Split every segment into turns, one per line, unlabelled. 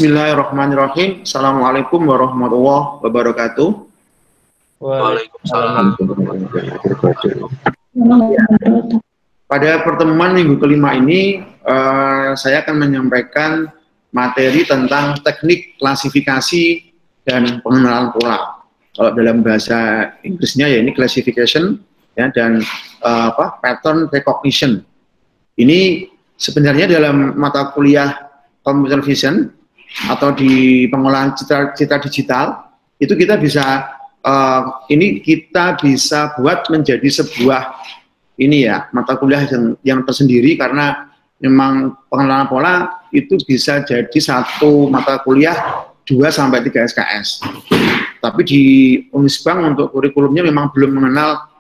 Bismillahirrahmanirrahim. Assalamualaikum warahmatullahi wabarakatuh.
Waalaikumsalam.
Pada pertemuan minggu kelima ini, saya akan menyampaikan materi tentang teknik klasifikasi dan pengenalan pola. Kalau dalam bahasa Inggrisnya ya ini classification ya, dan pattern recognition. Ini sebenarnya dalam mata kuliah computer vision atau di pengolahan citra digital itu kita bisa kita bisa buat menjadi sebuah ini ya mata kuliah yang tersendiri, karena memang pengenalan pola itu bisa jadi satu mata kuliah 2-3 SKS. Tapi di Unisbank untuk kurikulumnya memang belum mengenal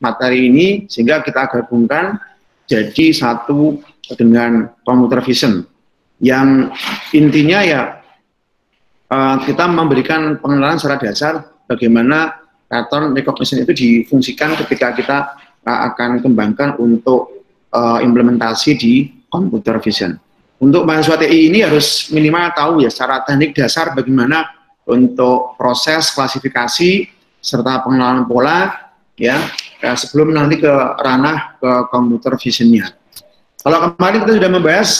materi ini, sehingga kita gabungkan jadi satu dengan computer vision, yang intinya ya kita memberikan pengenalan secara dasar bagaimana pattern recognition itu difungsikan ketika kita akan kembangkan untuk implementasi di computer vision. Untuk mahasiswa TI ini harus minimal tahu ya secara teknik dasar bagaimana untuk proses klasifikasi serta pengenalan pola ya, sebelum nanti ke ranah ke computer visionnya. Kalau kemarin kita sudah membahas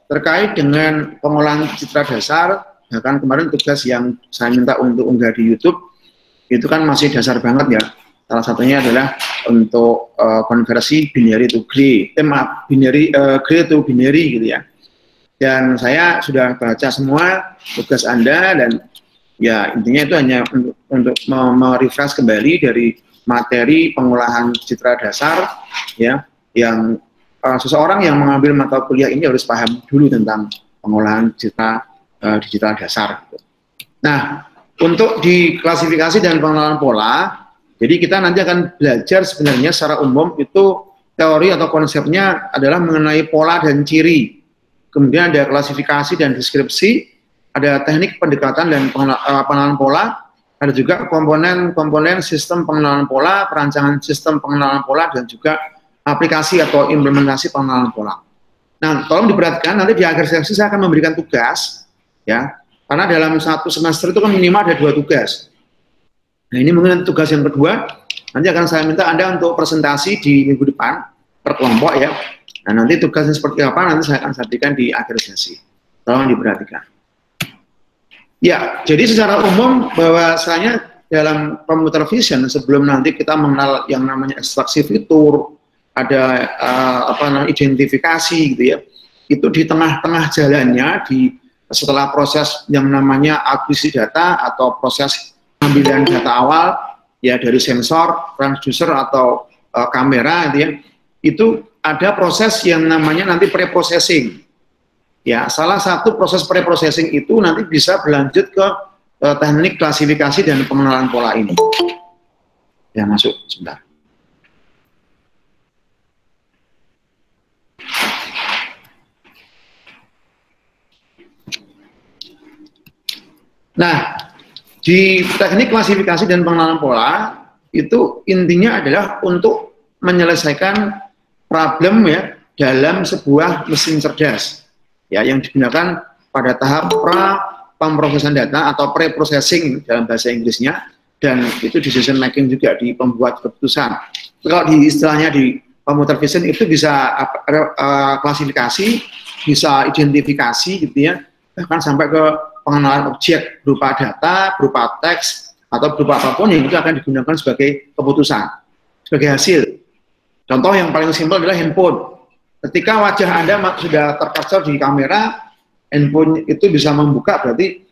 terkait dengan pengolahan citra dasar, bahkan kemarin tugas yang saya minta untuk unggah di YouTube, itu kan masih dasar banget ya. Salah satunya adalah untuk konversi binary to gray, gray to binary gitu ya. Dan saya sudah baca semua tugas Anda, dan ya intinya itu hanya untuk merefresh kembali dari materi pengolahan citra dasar ya, yang seseorang yang mengambil mata kuliah ini harus paham dulu tentang pengolahan citra digital dasar. Nah, untuk di klasifikasi dan pengenalan pola, jadi kita nanti akan belajar sebenarnya secara umum itu teori atau konsepnya adalah mengenai pola dan ciri. Kemudian ada klasifikasi dan deskripsi, ada teknik pendekatan dan pengenalan pola, ada juga komponen sistem pengenalan pola, perancangan sistem pengenalan pola, dan juga aplikasi atau implementasi pengenalan pola. Nah, tolong diperhatikan, nanti di akhir sesi saya akan memberikan tugas, ya, karena dalam satu semester itu kan minimal ada 2 tugas. Nah, ini mungkin tugas yang kedua, nanti akan saya minta Anda untuk presentasi di minggu depan, per kelompok ya. Nah, nanti tugasnya seperti apa, nanti saya akan sampaikan di akhir sesi. Tolong diperhatikan. Ya, jadi secara umum bahwasanya dalam computer vision, sebelum nanti kita mengenal yang namanya ekstraksi fitur, ada identifikasi gitu ya, itu di tengah-tengah jalannya setelah proses yang namanya akuisisi data atau proses pengambilan data awal ya dari sensor, transducer atau kamera gitu ya, itu ada proses yang namanya nanti preprocessing ya. Salah satu proses preprocessing itu nanti bisa berlanjut ke teknik klasifikasi dan pengenalan pola ini ya. Masuk sebentar. Nah, di teknik klasifikasi dan pengenalan pola itu intinya adalah untuk menyelesaikan problem ya dalam sebuah mesin cerdas ya, yang digunakan pada tahap pemrosesan data atau pre-processing dalam bahasa Inggrisnya, dan itu decision making juga di pembuat keputusan. Kalau di istilahnya di computer vision itu bisa klasifikasi, bisa identifikasi gitu ya, bahkan sampai ke pengenalan objek berupa data, berupa teks, atau berupa apapun yang itu akan digunakan sebagai keputusan, sebagai hasil. Contoh yang paling simpel adalah handphone. Ketika wajah Anda sudah tercapture di kamera, handphone itu bisa membuka, berarti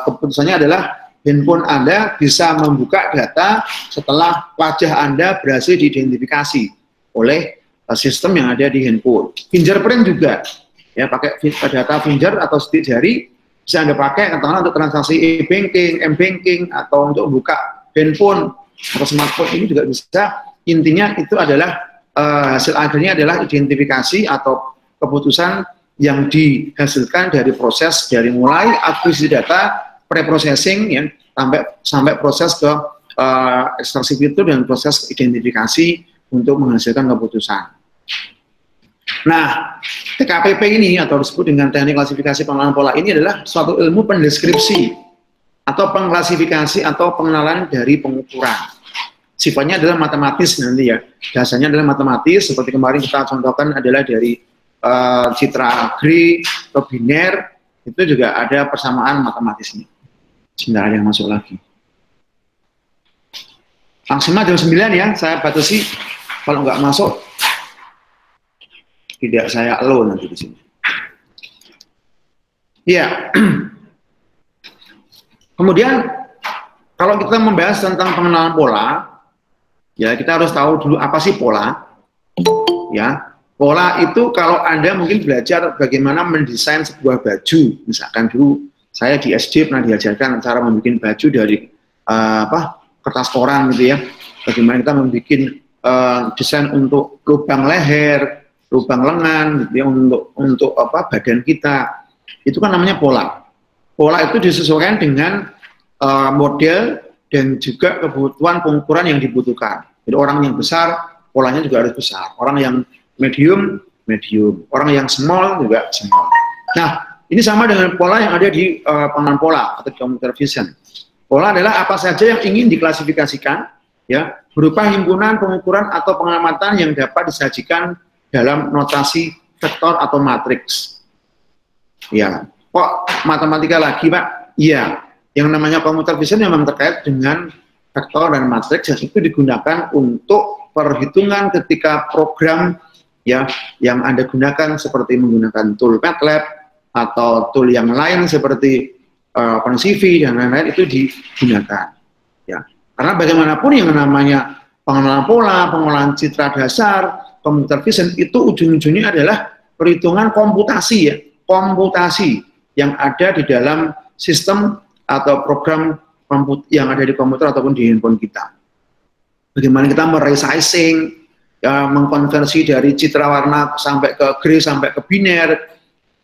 keputusannya adalah handphone Anda bisa membuka data setelah wajah Anda berhasil diidentifikasi oleh sistem yang ada di handphone. Fingerprint juga, ya, pakai data finger atau sidik jari, bisa Anda pakai katakanlah untuk transaksi e-banking, m-banking, atau untuk buka handphone atau smartphone ini juga bisa. Intinya itu adalah hasil akhirnya adalah identifikasi atau keputusan yang dihasilkan dari proses dari mulai akuisisi data, preprocessing ya, sampai proses ke ekstraksi fitur dan proses identifikasi untuk menghasilkan keputusan. Nah, TKPP ini atau disebut dengan teknik klasifikasi pengenalan pola ini adalah suatu ilmu pendeskripsi atau pengklasifikasi atau pengenalan dari pengukuran. Sifatnya adalah matematis nanti ya. Dasarnya adalah matematis, seperti kemarin kita contohkan adalah dari citra grid atau biner, itu juga ada persamaan matematisnya. Sebentar, ada yang masuk lagi. Maksimal jam 9 ya, saya batasi. Kalau nggak masuk, tidak saya allow nanti di sini. Ya. Kemudian kalau kita membahas tentang pengenalan pola, ya kita harus tahu dulu apa sih pola. Ya, pola itu kalau Anda mungkin belajar bagaimana mendesain sebuah baju, misalkan dulu saya di SD pernah diajarkan cara membuat baju dari kertas koran gitu ya. Bagaimana kita membuat desain untuk lubang leher, lubang lengan gitu ya, untuk badan kita. Itu kan namanya pola. Pola itu disesuaikan dengan model dan juga kebutuhan pengukuran yang dibutuhkan. Jadi orang yang besar, polanya juga harus besar. Orang yang medium, medium. Orang yang small juga small. Nah, ini sama dengan pola yang ada di pengenalan pola atau computer vision. Pola adalah apa saja yang ingin diklasifikasikan, ya, berupa himpunan pengukuran atau pengamatan yang dapat disajikan dalam notasi vektor atau matriks. Ya, kok matematika lagi, Pak? Iya, yang namanya computer vision memang terkait dengan vektor dan matriks, yang itu digunakan untuk perhitungan ketika program ya yang Anda gunakan seperti menggunakan tool MATLAB atau tool yang lain seperti OpenCV dan lain-lain itu digunakan. Ya, karena bagaimanapun yang namanya pengenalan pola, pengolahan citra dasar, computer vision itu ujung-ujungnya adalah perhitungan komputasi ya, komputasi yang ada di dalam sistem atau program yang ada di komputer ataupun di handphone kita. Bagaimana kita meresizing, ya, mengkonversi dari citra warna sampai ke gray sampai ke biner.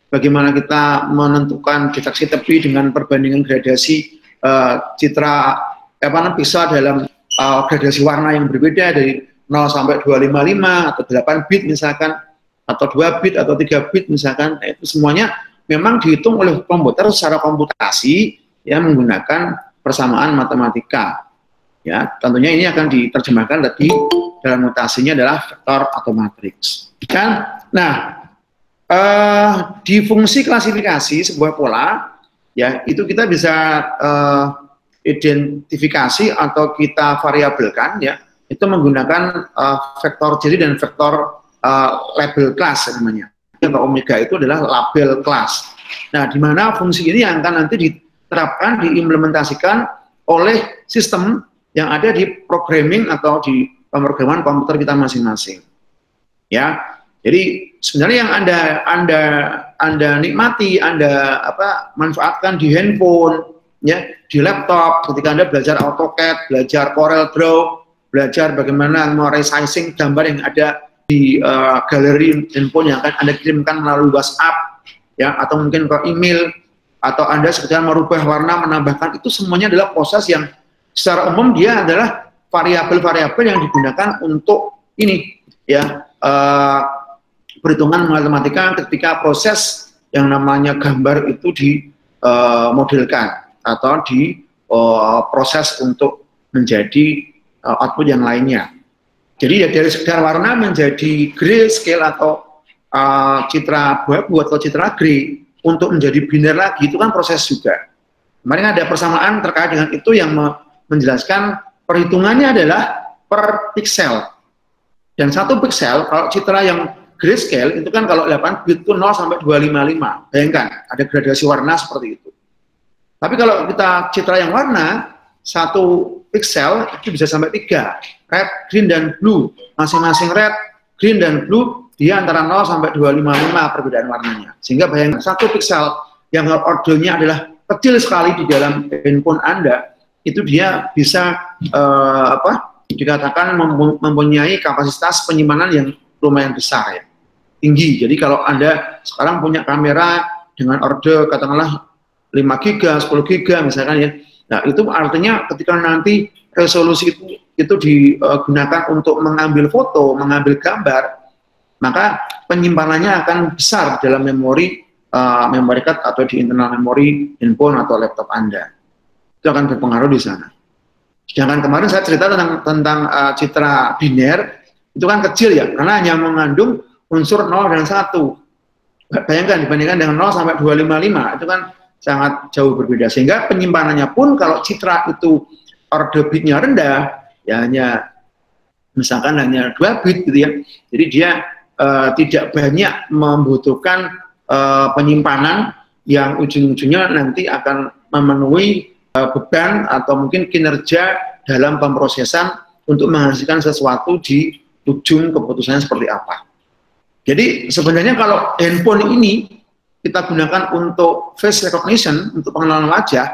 Bagaimana kita menentukan deteksi tepi dengan perbandingan gradasi citra pixel dalam gradasi warna yang berbeda dari 0 sampai 255 atau 8 bit misalkan, atau 2 bit atau 3 bit misalkan. Nah, itu semuanya memang dihitung oleh komputer secara komputasi ya, menggunakan persamaan matematika. Ya, tentunya ini akan diterjemahkan tadi dalam notasinya adalah vektor atau matriks. Kan? Nah, di fungsi klasifikasi sebuah pola, ya itu kita bisa identifikasi atau kita variabelkan ya, itu menggunakan vektor ciri dan vektor label kelas namanya. Atau omega itu adalah label kelas. Nah, di mana fungsi ini yang akan nanti diterapkan, diimplementasikan oleh sistem yang ada di programming atau di pemrograman komputer kita masing-masing. Ya, jadi sebenarnya yang Anda nikmati, Anda manfaatkan di handphone, ya, di laptop, ketika Anda belajar AutoCAD, belajar Corel Draw, belajar bagaimana meresizing gambar yang ada di galeri handphone yang akan Anda kirimkan melalui WhatsApp, ya, atau mungkin ke email, atau Anda sekedar merubah warna, menambahkan, itu semuanya adalah proses yang secara umum dia adalah variabel-variabel yang digunakan untuk ini, ya, perhitungan matematika ketika proses yang namanya gambar itu dimodelkan atau diproses untuk menjadi output yang lainnya. Jadi ya dari sekedar warna menjadi grayscale atau citra abu-abu atau citra grey untuk menjadi biner lagi, itu kan proses juga. Kemarin ada persamaan terkait dengan itu yang menjelaskan perhitungannya adalah per pixel. Dan satu pixel kalau citra yang grayscale itu kan kalau 8 bit itu 0 sampai 255. Bayangkan ada gradasi warna seperti itu. Tapi kalau kita citra yang warna, satu pixel itu bisa sampai 3. Red, green, dan blue. Masing-masing red, green, dan blue dia antara 0 sampai 255 perbedaan warnanya. Sehingga bayangkan satu pixel yang ordernya adalah kecil sekali di dalam handphone Anda, itu dia bisa dikatakan mempunyai kapasitas penyimpanan yang lumayan besar ya, tinggi. Jadi kalau Anda sekarang punya kamera dengan order katakanlah 5 giga, 10 giga misalkan ya, nah itu artinya ketika nanti resolusi itu digunakan untuk mengambil foto, mengambil gambar, maka penyimpanannya akan besar dalam memori memory card atau di internal memori handphone atau laptop Anda. Itu akan berpengaruh di sana. Sedangkan kemarin saya cerita tentang citra biner, itu kan kecil ya, karena hanya mengandung unsur 0 dan 1. Bayangkan dibandingkan dengan 0 sampai 255, itu kan sangat jauh berbeda. Sehingga penyimpanannya pun kalau citra itu order bitnya rendah, ya hanya misalkan hanya 2 bit gitu ya. Jadi dia tidak banyak membutuhkan penyimpanan yang ujung-ujungnya nanti akan memenuhi beban atau mungkin kinerja dalam pemrosesan untuk menghasilkan sesuatu di ujung keputusannya seperti apa. Jadi sebenarnya kalau handphone ini kita gunakan untuk face recognition, untuk pengenalan wajah,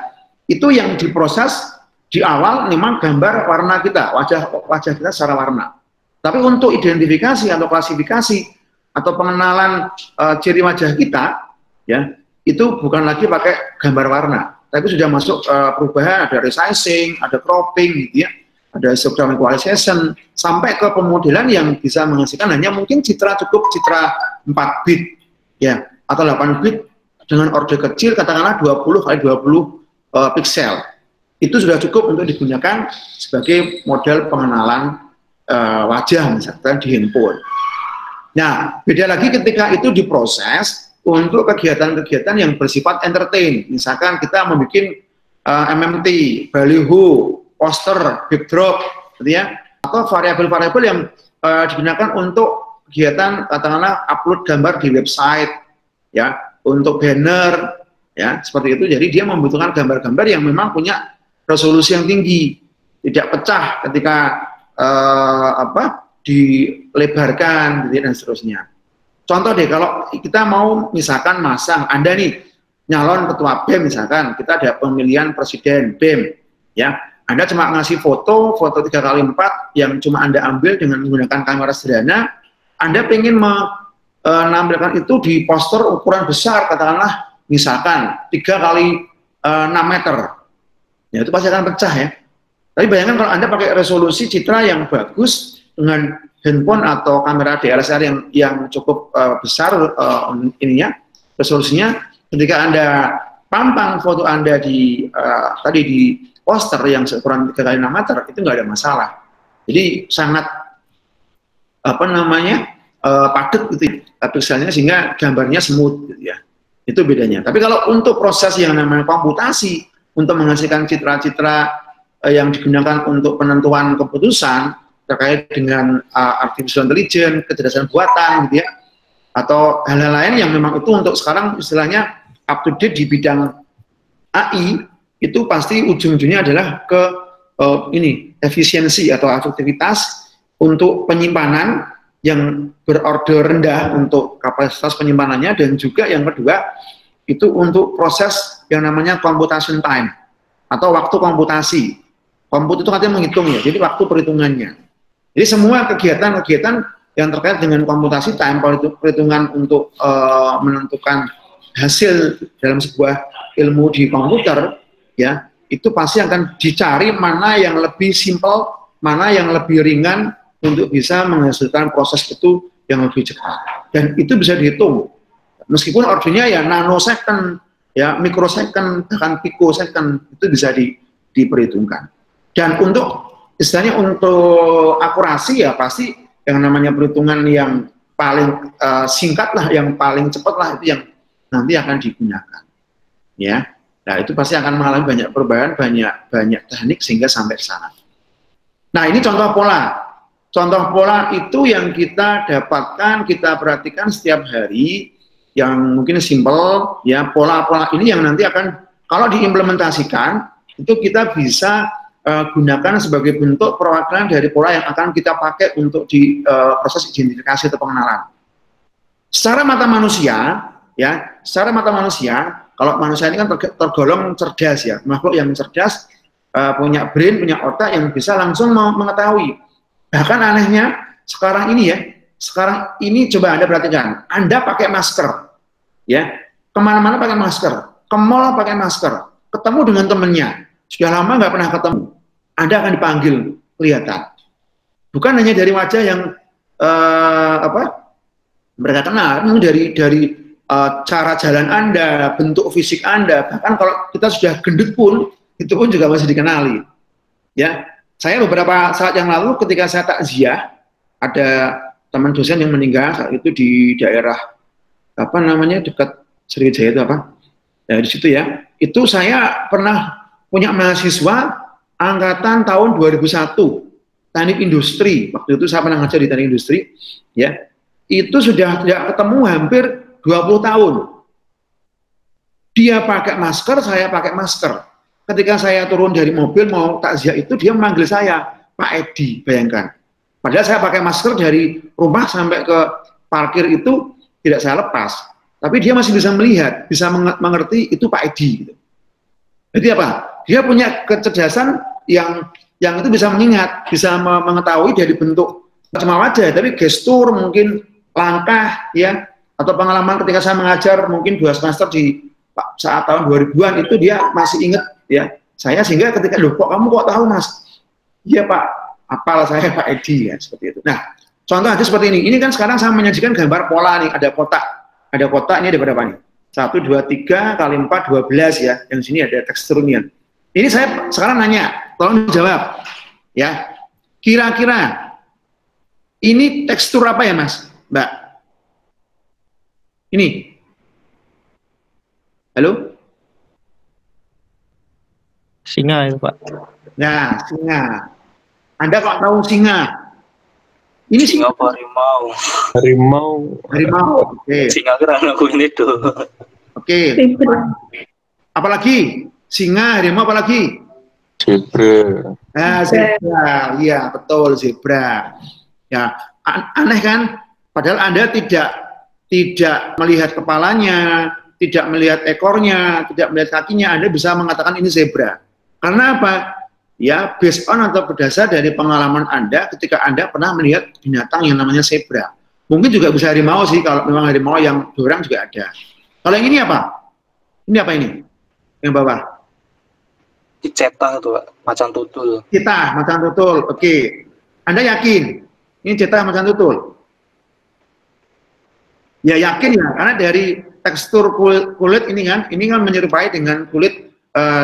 itu yang diproses di awal memang gambar warna kita, wajah kita secara warna. Tapi untuk identifikasi atau klasifikasi atau pengenalan ciri wajah kita, ya itu bukan lagi pakai gambar warna, tapi sudah masuk perubahan, ada resizing, ada cropping, gitu ya, ada histogram equalization, sampai ke pemodelan yang bisa menghasilkan hanya mungkin cukup citra 4 bit, ya, atau 8 bit dengan order kecil, katakanlah 20 kali 20 pixel. Itu sudah cukup untuk digunakan sebagai model pengenalan wajah misalkan di handphone. Nah, beda lagi ketika itu diproses untuk kegiatan-kegiatan yang bersifat entertain. Misalkan kita membuat MMT, baliho, poster, backdrop, gitu ya, atau variabel-variabel yang digunakan untuk kegiatan katakanlah upload gambar di website, ya, untuk banner, ya, seperti itu. Jadi dia membutuhkan gambar-gambar yang memang punya resolusi yang tinggi, tidak pecah ketika dilebarkan, gitu, dan seterusnya. Contoh deh, kalau kita mau misalkan masang, Anda nih nyalon ketua BEM misalkan, kita ada pemilihan presiden BEM, ya, Anda cuma ngasih foto 3x4 yang cuma Anda ambil dengan menggunakan kamera sederhana, Anda pengen menampilkan itu di poster ukuran besar, katakanlah misalkan 3x6 meter, ya itu pasti akan pecah ya. Tapi bayangkan kalau Anda pakai resolusi citra yang bagus dengan handphone atau kamera DSLR yang cukup besar ininya, resolusinya, ketika Anda pampang foto Anda di tadi di poster yang seukuran 3x6 meter, itu nggak ada masalah. Jadi sangat padat gitu pixelnya, sehingga gambarnya smooth gitu ya. Itu bedanya. Tapi kalau untuk proses yang namanya komputasi untuk menghasilkan citra-citra yang digunakan untuk penentuan keputusan terkait dengan artificial intelligence, kecerdasan buatan gitu ya, atau hal-hal lain yang memang itu untuk sekarang istilahnya up to date di bidang AI, itu pasti ujung-ujungnya adalah ke efisiensi atau efektivitas untuk penyimpanan yang berorder rendah untuk kapasitas penyimpanannya, dan juga yang kedua itu untuk proses yang namanya computation time atau waktu komputasi. Komput itu katanya menghitung ya, jadi waktu perhitungannya. Jadi semua kegiatan-kegiatan yang terkait dengan komputasi time, perhitungan untuk menentukan hasil dalam sebuah ilmu di komputer, ya itu pasti akan dicari mana yang lebih simpel, mana yang lebih ringan untuk bisa menghasilkan proses itu yang lebih cepat. Dan itu bisa dihitung, meskipun ordernya ya nanosecond, ya mikrosecond, bahkan picosecond, itu bisa diperhitungkan. Dan untuk istilahnya untuk akurasi ya pasti yang namanya perhitungan yang paling singkat lah, yang paling cepat lah, itu yang nanti akan digunakan. Ya, nah itu pasti akan mengalami banyak perubahan, banyak teknik sehingga sampai ke sana. Nah ini contoh pola. Contoh pola itu yang kita dapatkan, kita perhatikan setiap hari, yang mungkin simpel, ya pola-pola ini yang nanti akan kalau diimplementasikan itu kita bisa gunakan sebagai bentuk perwakilan dari pola yang akan kita pakai untuk di proses identifikasi atau pengenalan. Secara mata manusia, ya, secara mata manusia, kalau manusia ini kan tergolong cerdas ya, makhluk yang cerdas, punya brain, punya otak yang bisa langsung mengetahui. Bahkan anehnya sekarang ini ya, sekarang ini coba Anda perhatikan, Anda pakai masker, ya, kemana-mana pakai masker, ke mall pakai masker, ketemu dengan temennya, sudah lama nggak pernah ketemu, Anda akan dipanggil, kelihatan. Bukan hanya dari wajah yang Mereka kenal dari cara jalan Anda, bentuk fisik Anda, bahkan kalau kita sudah gendut pun, itu pun juga masih dikenali. Ya, saya beberapa saat yang lalu ketika saya takziah, ada teman dosen yang meninggal saat itu di daerah apa namanya dekat Sriwijaya itu apa? Ya, di situ ya. Itu saya pernah punya mahasiswa angkatan tahun 2001, teknik industri. Waktu itu saya pernah ngajar di teknik industri, ya. Itu sudah tidak ketemu hampir 20 tahun. Dia pakai masker, saya pakai masker. Ketika saya turun dari mobil mau takziah itu, dia memanggil saya, Pak Edi, bayangkan. Padahal saya pakai masker dari rumah sampai ke parkir itu tidak saya lepas. Tapi dia masih bisa melihat, bisa mengerti itu Pak Edi. Gitu. Jadi apa? Dia punya kecerdasan yang itu bisa mengingat, bisa mengetahui dari bentuk cuma wajah, tapi gestur, mungkin langkah, ya, atau pengalaman ketika saya mengajar mungkin 2 semester di saat tahun 2000-an itu dia masih ingat, ya. Saya sehingga ketika, loh kok kamu kok tahu Mas? Iya Pak, apal saya Pak Edi, ya, seperti itu. Nah, contoh aja seperti ini. Ini kan sekarang saya menyajikan gambar pola nih, ada kotak. Ada kotak, ini ada berapa nih? 1, 2, 3, kali 4, 12 ya. Yang sini ada teksturnya. Ini saya sekarang nanya, tolong jawab. Ya, kira-kira ini tekstur apa ya Mas? Mbak? Ini. Halo?
Singa itu Pak.
Nah, singa. Anda kok tahu singa? Ini
singa apa harimau?
Harimau.
Harimau. Oke.
Singa kira ngakuin itu.
Oke. Apalagi? Singa, harimau, apalagi?
Zebra.
Nah, zebra. Iya, betul, zebra. Ya, aneh kan? Padahal Anda tidak melihat kepalanya, tidak melihat ekornya, tidak melihat kakinya, Anda bisa mengatakan ini zebra. Karena apa? Ya, based on atau berdasar dari pengalaman Anda ketika Anda pernah melihat binatang yang namanya zebra. Mungkin juga bisa harimau sih, kalau memang harimau yang dorang juga ada. Kalau yang ini apa? Ini apa ini? Yang bawah?
Cetak itu Pak, macan tutul.
Cetak, macan tutul. Oke. Anda yakin? Ini cetak macan tutul? Ya yakin ya, karena dari tekstur kulit ini kan menyerupai dengan kulit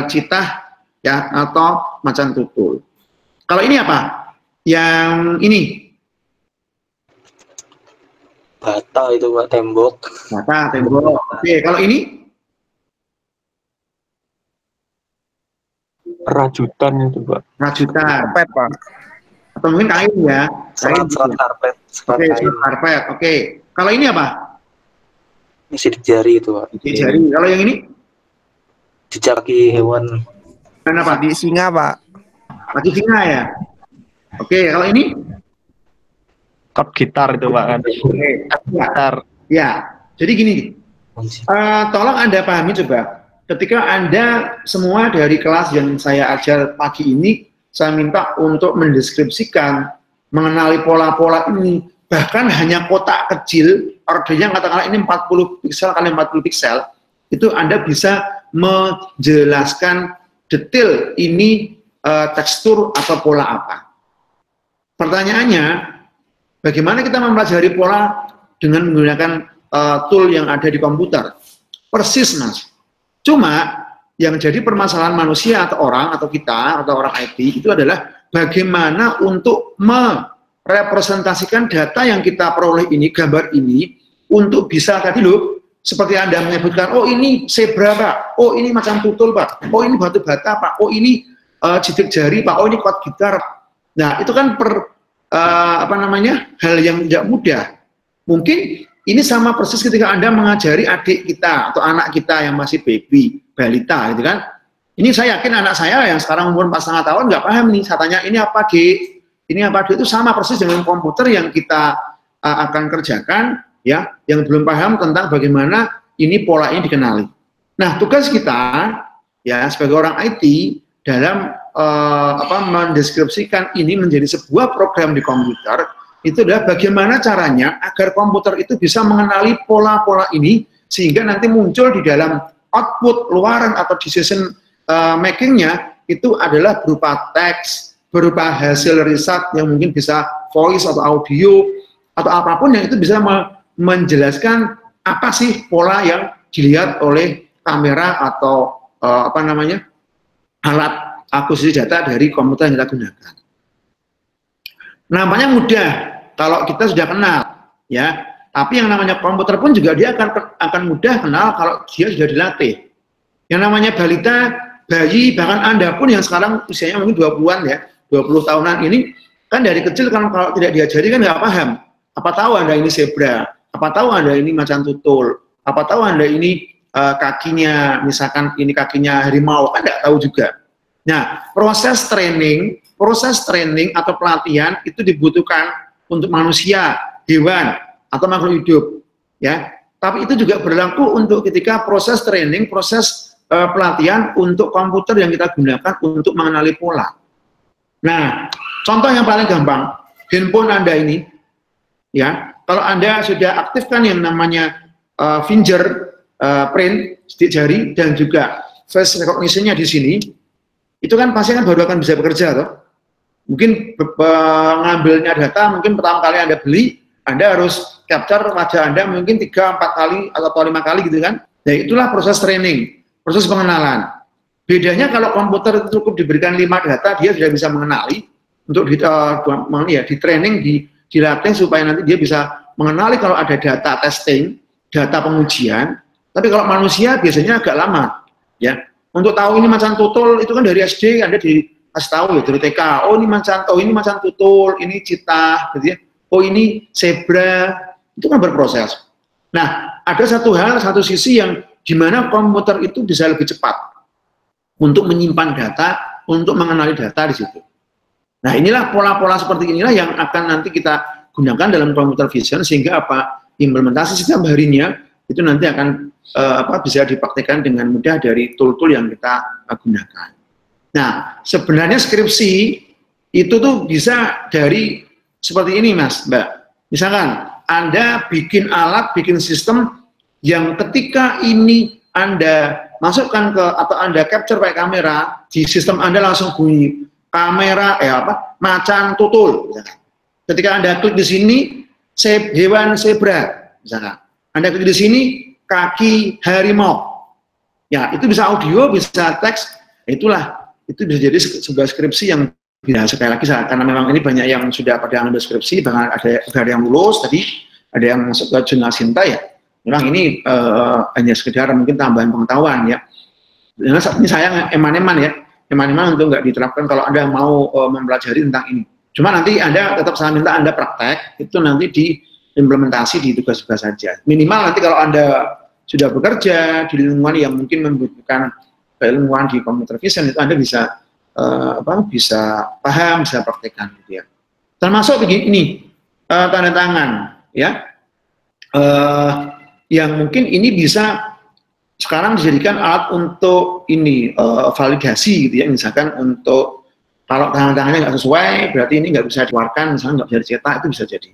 citah ya atau macan tutul. Kalau ini apa? Yang ini?
Bata itu Pak, tembok.
Bata, tembok. Oke, kalau ini?
Rajutan itu Pak.
Rajutan.
Karpet Pak.
Atau mungkin kain ya.
Serat karpet.
Oke, karpet. Oke. Kalau ini apa?
Ini sidik jari itu Pak.
Sidik jari. Kalau yang ini?
Jejak kaki hewan.
Kenapa?
Di singa Pak.
Kaki singa ya. Oke, kalau ini?
Chord gitar itu Pak kan.
Oke.
Gitar.
Ya. Jadi gini. Tolong Anda pahami coba. Ketika Anda semua dari kelas yang saya ajar pagi ini, saya minta untuk mendeskripsikan, mengenali pola-pola ini, bahkan hanya kotak kecil, ordernya katakanlah ini 40 piksel kali 40 piksel, itu Anda bisa menjelaskan detail ini tekstur atau pola apa. Pertanyaannya, bagaimana kita mempelajari pola dengan menggunakan tool yang ada di komputer? Persis Mas. Cuma yang jadi permasalahan manusia atau orang atau kita atau orang IT itu adalah bagaimana untuk merepresentasikan data yang kita peroleh ini, gambar ini, untuk bisa tadi loh, seperti Anda menyebutkan, oh ini zebra Pak, oh ini macan tutul Pak, oh ini batu bata Pak, oh ini jidik jari Pak, oh ini chord gitar. Nah itu kan hal yang tidak mudah. Mungkin ini sama persis ketika Anda mengajari adik kita atau anak kita yang masih baby, balita gitu kan. Ini saya yakin anak saya yang sekarang umur 4,5 tahun nggak paham nih. Saya tanya ini apa Dek? Ini apa Dek? Itu sama persis dengan komputer yang kita akan kerjakan ya, yang belum paham tentang bagaimana ini pola ini dikenali. Nah, tugas kita ya sebagai orang IT dalam mendeskripsikan ini menjadi sebuah program di komputer itu adalah bagaimana caranya agar komputer itu bisa mengenali pola-pola ini sehingga nanti muncul di dalam output luaran atau decision makingnya itu adalah berupa teks, berupa hasil riset yang mungkin bisa voice atau audio atau apapun yang itu bisa menjelaskan apa sih pola yang dilihat oleh kamera atau alat akuisisi data dari komputer yang kita gunakan. Namanya mudah kalau kita sudah kenal, ya. Tapi yang namanya komputer pun juga dia akan mudah kenal kalau dia sudah dilatih. Yang namanya balita, bayi, bahkan Anda pun yang sekarang usianya mungkin 20-an ya, 20 tahunan ini, kan dari kecil kan kalau tidak diajari kan nggak paham. Apa tahu Anda ini zebra, apa tahu Anda ini macan tutul, apa tahu Anda ini kakinya, misalkan ini kakinya harimau, kan nggak tahu juga. Nah, proses training atau pelatihan itu dibutuhkan untuk manusia, hewan, atau makhluk hidup, ya. Tapi itu juga berlaku untuk ketika proses training, proses pelatihan untuk komputer yang kita gunakan untuk mengenali pola. Nah, contoh yang paling gampang, handphone Anda ini, ya, kalau Anda sudah aktifkan yang namanya fingerprint, sidik jari, dan juga face recognition-nya di sini, itu kan pasti kan baru akan bisa bekerja, toh. Mungkin mengambilnya data, mungkin pertama kali Anda beli, Anda harus capture wajah Anda mungkin 3-4 kali atau 5 kali gitu kan. Nah, itulah proses training, proses pengenalan. Bedanya kalau komputer itu cukup diberikan 5 data, dia sudah bisa mengenali, untuk di training, dilatih supaya nanti dia bisa mengenali kalau ada data testing, data pengujian. Tapi kalau manusia biasanya agak lama, ya. Untuk tahu ini macan tutul itu kan dari SD Anda dikasih tahu ya, dari TK. Oh ini macan tutul, ini citah, gitu ya. Oh ini zebra, itu kan berproses. Nah, ada satu sisi yang dimana komputer itu bisa lebih cepat untuk menyimpan data, untuk mengenali data di situ. Nah, inilah pola-pola seperti inilah yang akan nanti kita gunakan dalam computer vision, sehingga implementasi sistem harinya itu nanti akan bisa dipraktikkan dengan mudah dari tool-tool yang kita gunakan. Nah, sebenarnya skripsi itu tuh bisa dari seperti ini, Mas, Mbak. Misalkan Anda bikin alat, bikin sistem yang ketika ini Anda masukkan atau Anda capture pakai kamera, di sistem Anda langsung bunyi kamera macan tutul, misalkan. Ketika Anda klik di sini hewan zebra, misalkan. Anda klik di sini kaki harimau. Ya, itu bisa audio, bisa teks. Itulah, itu bisa jadi sebuah skripsi yang sekali lagi karena memang ini banyak yang sudah pada ambil skripsi, bahkan ada yang lulus tadi, ada yang masuk ke jurnal Sinta ya. Memang ini hanya sekedar mungkin tambahan pengetahuan ya. Karena saat ini saya eman-eman untuk nggak diterapkan kalau Anda mau mempelajari tentang ini. Cuma nanti Anda tetap saya minta Anda praktek, itu nanti diimplementasi di tugas-tugas saja. Minimal nanti kalau Anda sudah bekerja di lingkungan yang mungkin membutuhkan keilmuan di computer vision, itu Anda bisa bisa paham, bisa praktekkan gitu ya. Termasuk begini, tanda tangan ya, yang mungkin ini bisa sekarang dijadikan alat untuk ini validasi gitu ya. Misalkan untuk kalau tanda tangannya nggak sesuai, berarti ini nggak bisa dikeluarkan, misalnya nggak bisa dicetak, itu bisa jadi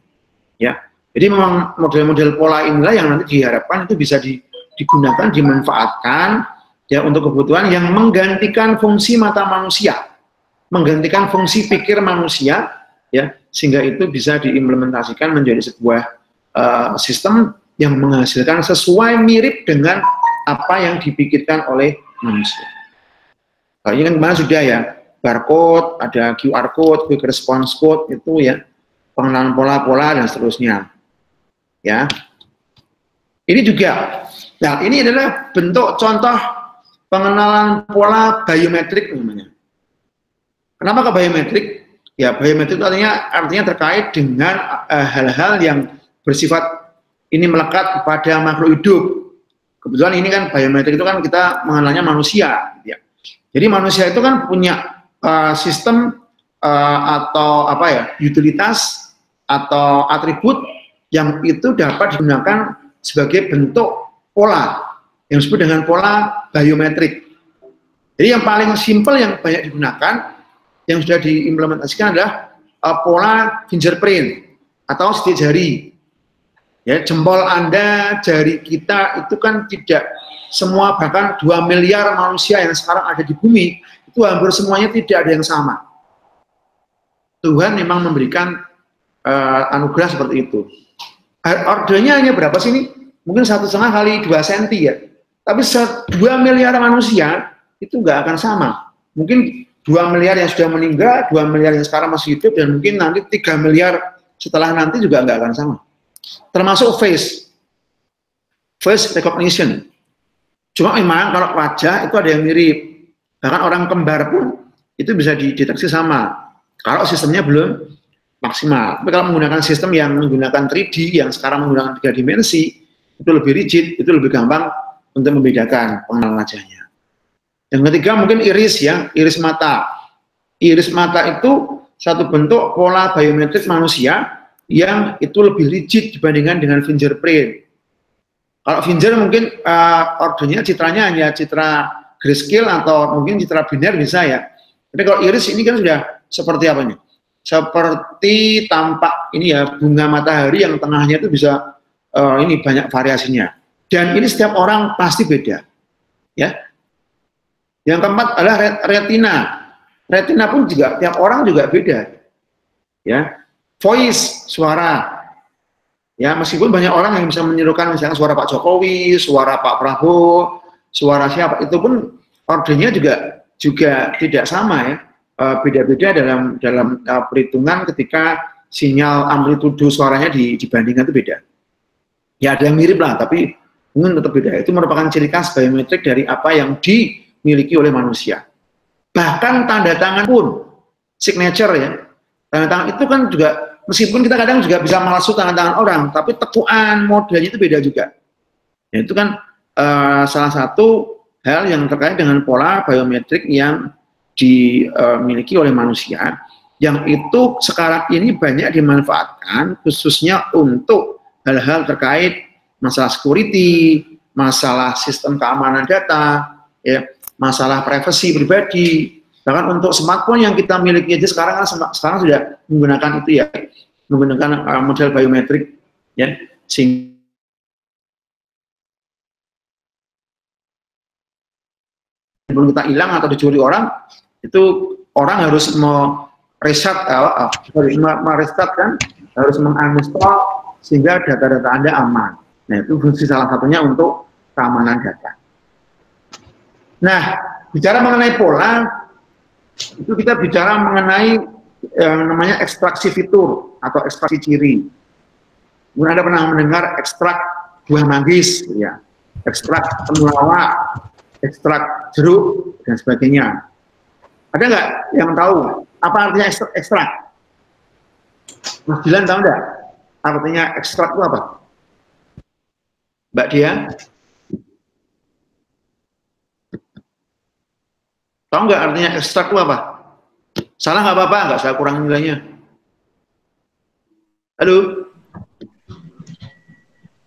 ya. Jadi memang model-model pola inilah yang nanti diharapkan itu bisa digunakan, dimanfaatkan ya untuk kebutuhan yang menggantikan fungsi mata manusia, menggantikan fungsi pikir manusia, ya, sehingga itu bisa diimplementasikan menjadi sebuah sistem yang menghasilkan sesuai mirip dengan apa yang dipikirkan oleh manusia. Nah, ini kan kemarin sudah ya, barcode, ada QR code, quick response code, itu ya, pengenalan pola-pola dan seterusnya. Ya, ini juga, nah ini adalah bentuk contoh pengenalan pola biometrik namanya. Kenapa ke biometrik? Ya, biometrik itu artinya terkait dengan hal-hal yang bersifat ini melekat pada makhluk hidup. Kebetulan ini kan biometrik itu kan kita mengenalnya manusia. Ya. Jadi manusia itu kan punya sistem atau utilitas atau atribut yang itu dapat digunakan sebagai bentuk pola yang disebut dengan pola biometrik. Jadi yang paling simpel yang banyak digunakan, yang sudah diimplementasikan adalah pola fingerprint atau sidik jari. Ya, jempol Anda, jari kita itu kan tidak semua, bahkan 2 miliar manusia yang sekarang ada di bumi, itu hampir semuanya tidak ada yang sama. Tuhan memang memberikan anugerah seperti itu. Ordernya hanya berapa sih ini? Mungkin 1,5 kali 2 senti ya. Tapi 2 miliar manusia itu nggak akan sama. Mungkin 2 miliar yang sudah meninggal, 2 miliar yang sekarang masih hidup, dan mungkin nanti 3 miliar setelah nanti juga nggak akan sama. Termasuk face recognition. Cuma memang kalau wajah itu ada yang mirip. Bahkan orang kembar pun itu bisa dideteksi sama. Kalau sistemnya belum maksimal. Tapi kalau menggunakan sistem yang menggunakan 3D, yang sekarang menggunakan 3 dimensi, itu lebih rigid, itu lebih gampang untuk membedakan pengenalan wajahnya. Yang ketiga mungkin iris ya, iris mata. Iris mata itu satu bentuk pola biometrik manusia yang itu lebih rigid dibandingkan dengan fingerprint. Kalau finger mungkin ordernya citranya hanya citra grayscale atau mungkin citra biner bisa ya. Tapi kalau iris ini kan sudah seperti apa nih? Seperti tampak ini ya, bunga matahari yang tengahnya itu bisa ini banyak variasinya. Dan ini setiap orang pasti beda. Ya. Yang keempat adalah retina. Retina pun juga tiap orang juga beda. Ya. Voice, suara. Ya, meskipun banyak orang yang bisa menirukan misalnya suara Pak Jokowi, suara Pak Prabowo, suara siapa, itu pun ordernya juga tidak sama ya. Beda-beda dalam perhitungan ketika sinyal amplitudo suaranya dibandingkan itu beda. Ya ada yang mirip lah, tapi mungkin tetap beda. Itu merupakan ciri khas biometrik dari apa yang dimiliki oleh manusia. Bahkan tanda tangan pun, signature ya, tanda tangan itu kan juga, meskipun kita kadang juga bisa memalsu tangan orang, tapi tekuan modelnya itu beda juga. Ya, itu kan salah satu hal yang terkait dengan pola biometrik yang dimiliki oleh manusia, yang itu sekarang ini banyak dimanfaatkan khususnya untuk hal-hal terkait masalah security, masalah sistem keamanan data, ya, masalah privasi pribadi. Bahkan untuk smartphone yang kita miliki aja sekarang sudah menggunakan itu ya, menggunakan model biometrik, ya, sehingga sebelum kita hilang atau dicuri orang, itu orang harus merestart kan, harus menguninstall sehingga data-data Anda aman. Nah, itu fungsi salah satunya untuk keamanan data. Nah, bicara mengenai pola, itu kita bicara mengenai yang namanya ekstraksi fitur atau ekstraksi ciri. Mungkin Anda pernah mendengar ekstrak buah manggis, ya, ekstrak temulawak, ekstrak jeruk, dan sebagainya. Ada nggak yang tahu apa artinya ekstrak? Mas Dilan tahu nggak artinya ekstrak itu apa? Mbak Dia? Tahu nggak artinya ekstrak itu apa? Salah nggak apa-apa, nggak saya kurang nilainya. Halo?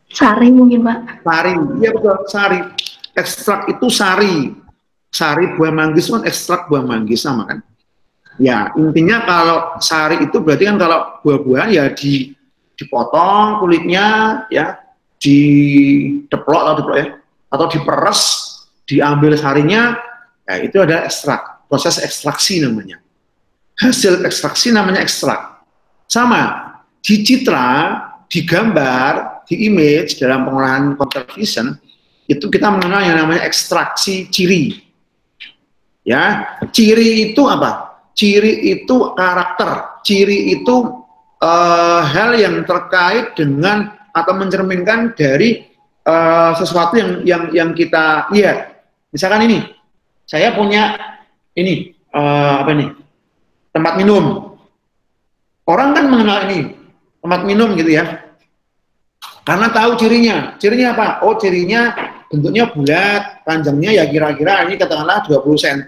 Sari mungkin Pak.
Sari, iya betul, sari. Ekstrak itu sari. Sari buah manggis kan ekstrak buah manggis sama kan? Ya, intinya kalau sari itu berarti kan kalau buah-buahan ya dipotong kulitnya ya, dideplok ya, atau diperes, diambil sarinya, ya itu ada ekstrak, proses ekstraksi namanya. Hasil ekstraksi namanya ekstrak. Sama, di citra, di gambar, di image dalam pengolahan computer vision itu kita mengenal yang namanya ekstraksi ciri. Ya, ciri itu apa? Ciri itu karakter, ciri itu hal yang terkait dengan atau mencerminkan dari sesuatu yang kita lihat. Misalkan ini, saya punya ini apa nih? Tempat minum. Orang kan mengenal ini tempat minum gitu ya. Karena tahu cirinya. Cirinya apa? Oh, cirinya bentuknya bulat, panjangnya ya kira-kira ini katakanlah 20 cm,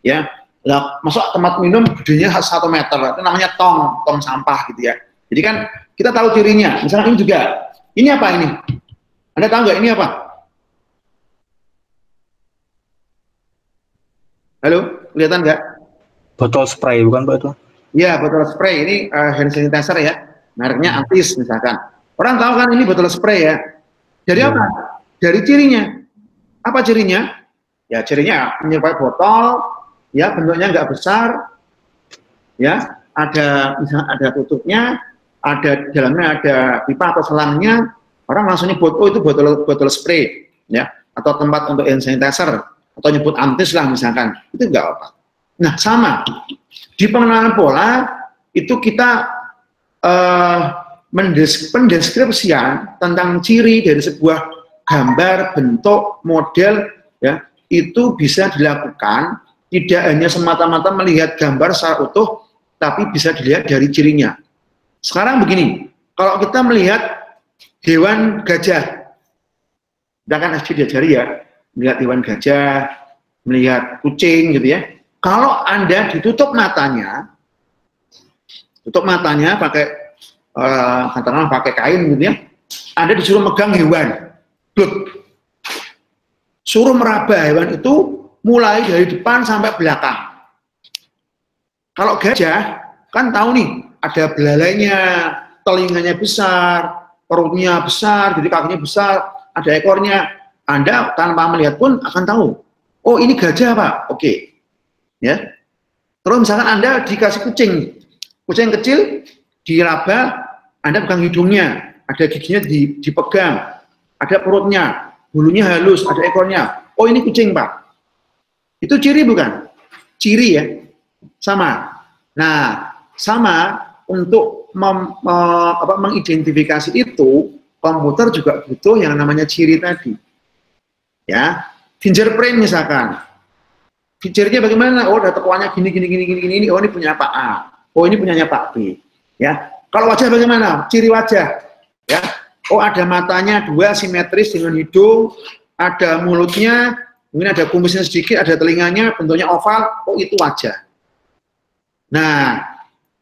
ya. Lah, masuk tempat minum gedenya 1 meter, itu namanya tong sampah gitu ya. Jadi kan kita tahu cirinya. Misalnya ini juga. Ini apa ini? Anda tahu nggak ini apa? Halo, kelihatan nggak?
Botol spray bukan Pak itu?
Iya, botol spray. Ini hand sanitizer ya. Mereknya Antis misalkan. Orang tahu kan ini botol spray ya. Jadi apa? Dari cirinya. Apa cirinya? Ya cirinya menyerupai botol, ya bentuknya nggak besar, ya ada misalnya ada tutupnya, ada dalamnya ada pipa atau selangnya, orang langsung nyebut, oh itu botol spray, ya, atau tempat untuk hand sanitizer, atau nyebut antis lah misalkan, itu enggak apa. Nah sama, di pengenalan pola itu kita pendeskripsian tentang ciri dari sebuah gambar, bentuk, model, ya, itu bisa dilakukan tidak hanya semata-mata melihat gambar secara utuh, tapi bisa dilihat dari cirinya. Sekarang begini, kalau kita melihat hewan gajah, kita kan SD diajari ya, melihat hewan gajah, melihat kucing gitu ya. Kalau Anda ditutup matanya pakai katakanlah pakai kain gitu ya, Anda disuruh megang hewan, suruh meraba hewan itu mulai dari depan sampai belakang. Kalau gajah kan tahu nih, ada belalainya, telinganya besar, perutnya besar, jadi kakinya besar, ada ekornya. Anda tanpa melihat pun akan tahu, oh ini gajah Pak, oke. Ya. Terus misalkan Anda dikasih kucing kecil, diraba, Anda pegang hidungnya, ada giginya dipegang, ada perutnya, bulunya halus, ada ekornya. Oh ini kucing Pak. Itu ciri bukan? Ciri ya, sama. Nah, sama untuk mengidentifikasi itu, komputer juga butuh yang namanya ciri tadi. Ya, fingerprint misalkan. Cirinya bagaimana? Oh, ada tekuannya gini. Oh, ini punya Pak A. Oh, ini punyanya Pak B. Ya. Kalau wajah bagaimana? Ciri wajah. Ya. Oh, ada matanya dua simetris dengan hidung, ada mulutnya, mungkin ada kumisnya sedikit, ada telinganya, bentuknya oval, oh itu wajah. Nah,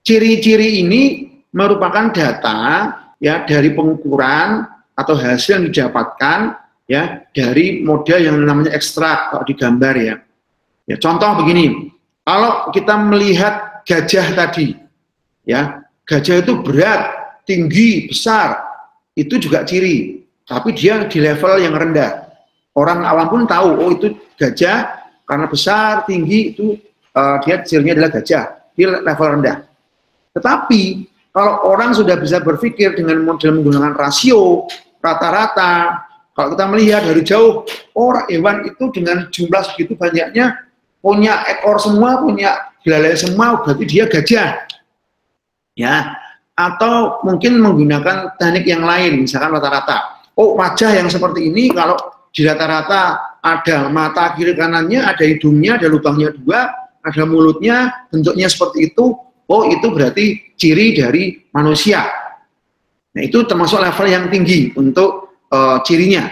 ciri-ciri ini merupakan data ya dari pengukuran atau hasil yang didapatkan ya dari model yang namanya ekstrak kalau digambar ya. Ya contoh begini, kalau kita melihat gajah tadi, ya gajah itu berat, tinggi, besar, itu juga ciri, tapi dia di level yang rendah. Orang awam pun tahu, oh itu gajah karena besar, tinggi, itu dia cirinya adalah gajah, di level rendah. Tetapi kalau orang sudah bisa berpikir dengan model menggunakan rasio, rata-rata, kalau kita melihat dari jauh, orang hewan itu dengan jumlah segitu banyaknya, punya ekor semua, punya belalai semua, berarti dia gajah. Ya, atau mungkin menggunakan teknik yang lain, misalkan rata-rata. Oh wajah yang seperti ini kalau di rata-rata ada mata kiri kanannya, ada hidungnya, ada lubangnya dua, ada mulutnya, bentuknya seperti itu, oh itu berarti ciri dari manusia. Nah itu termasuk level yang tinggi untuk cirinya.